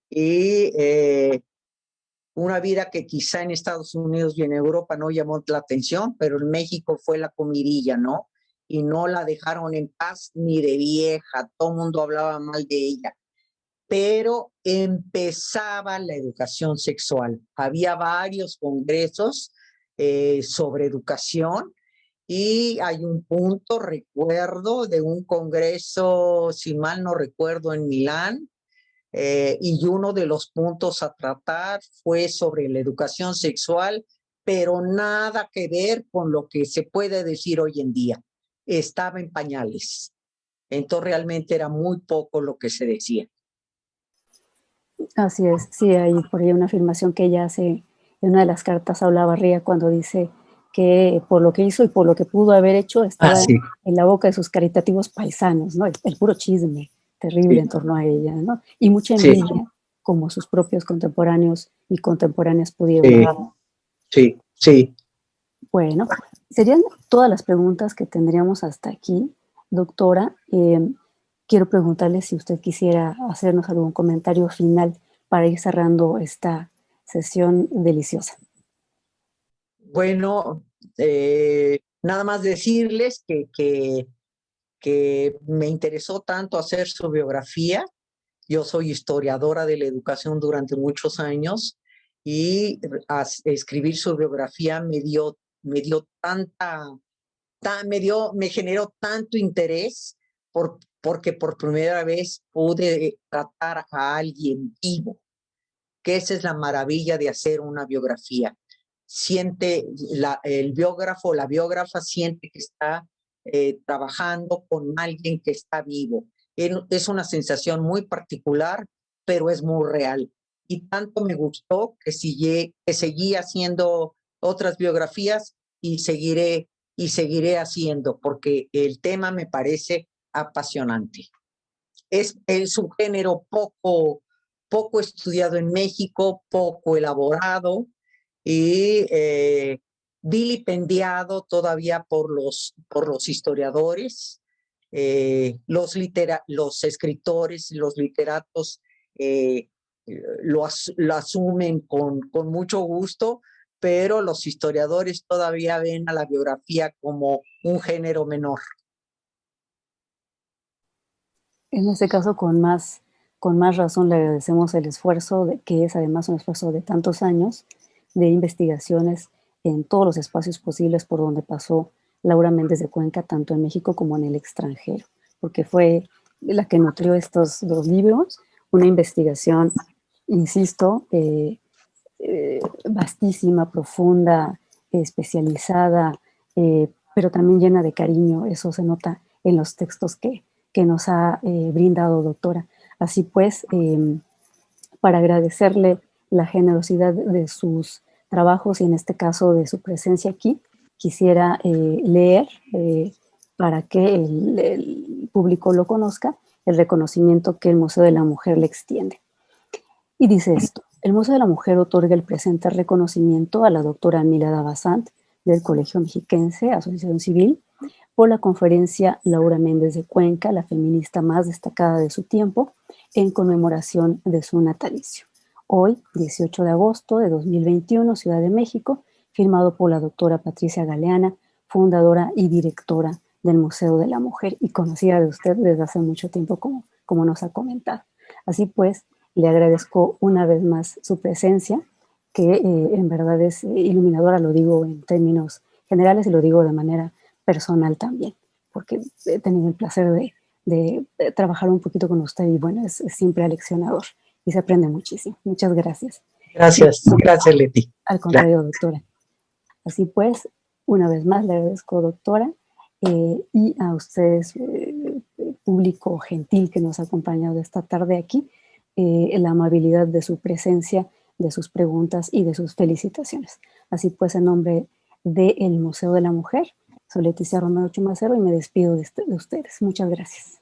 y una vida que quizá en Estados Unidos y en Europa no llamó la atención, pero en México fue la comidilla, ¿no? Y no la dejaron en paz ni de vieja, todo el mundo hablaba mal de ella. Pero empezaba la educación sexual. Había varios congresos sobre educación y hay un punto, recuerdo, de un congreso, si mal no recuerdo, en Milán, y uno de los puntos a tratar fue sobre la educación sexual, pero nada que ver con lo que se puede decir hoy en día. Estaba en pañales. Entonces realmente era muy poco lo que se decía. Así es, sí, hay por ahí una afirmación que ella hace en una de las cartas a Olavarría cuando dice que por lo que hizo y por lo que pudo haber hecho estaba en la boca de sus caritativos paisanos, ¿no? El puro chisme terrible en torno a ella, ¿no? Y mucha envidia como sus propios contemporáneos y contemporáneas pudieron Sí, ver. sí, sí. Bueno, serían todas las preguntas que tendríamos hasta aquí, doctora. Quiero preguntarle si usted quisiera hacernos algún comentario final para ir cerrando esta sesión deliciosa. Bueno, nada más decirles que me interesó tanto hacer su biografía. Yo soy historiadora de la educación durante muchos años y escribir su biografía me dio me generó tanto interés porque por primera vez pude tratar a alguien vivo, que esa es la maravilla de hacer una biografía. El biógrafo, la biógrafa siente que está trabajando con alguien que está vivo. Es una sensación muy particular, pero es muy real. Y tanto me gustó que seguí haciendo otras biografías y seguiré haciendo, porque el tema me parece apasionante. Es un género poco estudiado en México, poco elaborado y vilipendiado todavía por los historiadores, los escritores y los literatos eh, lo asumen con mucho gusto, pero los historiadores todavía ven a la biografía como un género menor. En este caso, con más razón le agradecemos el esfuerzo, que es además un esfuerzo de tantos años de investigaciones en todos los espacios posibles por donde pasó Laura Méndez de Cuenca, tanto en México como en el extranjero, porque fue la que nutrió estos dos libros, una investigación, insisto, vastísima, profunda, especializada, pero también llena de cariño. Eso se nota en los textos que nos ha brindado, doctora. Así pues, para agradecerle la generosidad de sus trabajos y en este caso de su presencia aquí, quisiera leer, para que el público lo conozca, el reconocimiento que el Museo de la Mujer le extiende. Y dice esto: el Museo de la Mujer otorga el presente reconocimiento a la doctora Milada Basant del Colegio Mexiquense, Asociación Civil, por la conferencia Laura Méndez de Cuenca, la feminista más destacada de su tiempo, en conmemoración de su natalicio. Hoy, 18 de agosto de 2021, Ciudad de México, firmado por la doctora Patricia Galeana, fundadora y directora del Museo de la Mujer y conocida de usted desde hace mucho tiempo, como nos ha comentado. Así pues, le agradezco una vez más su presencia, que en verdad es iluminadora, lo digo en términos generales y lo digo de manera personal también, porque he tenido el placer de trabajar un poquito con usted y bueno, es siempre aleccionador y se aprende muchísimo. Muchas gracias. Gracias, gracias, Leti. Al contrario, doctora. Así pues, una vez más le agradezco, doctora, y a ustedes, público gentil que nos ha acompañado esta tarde aquí, la amabilidad de su presencia, de sus preguntas y de sus felicitaciones. Así pues, en nombre del Museo de la Mujer, soy Leticia Romero Chumacero y me despido de ustedes. Muchas gracias.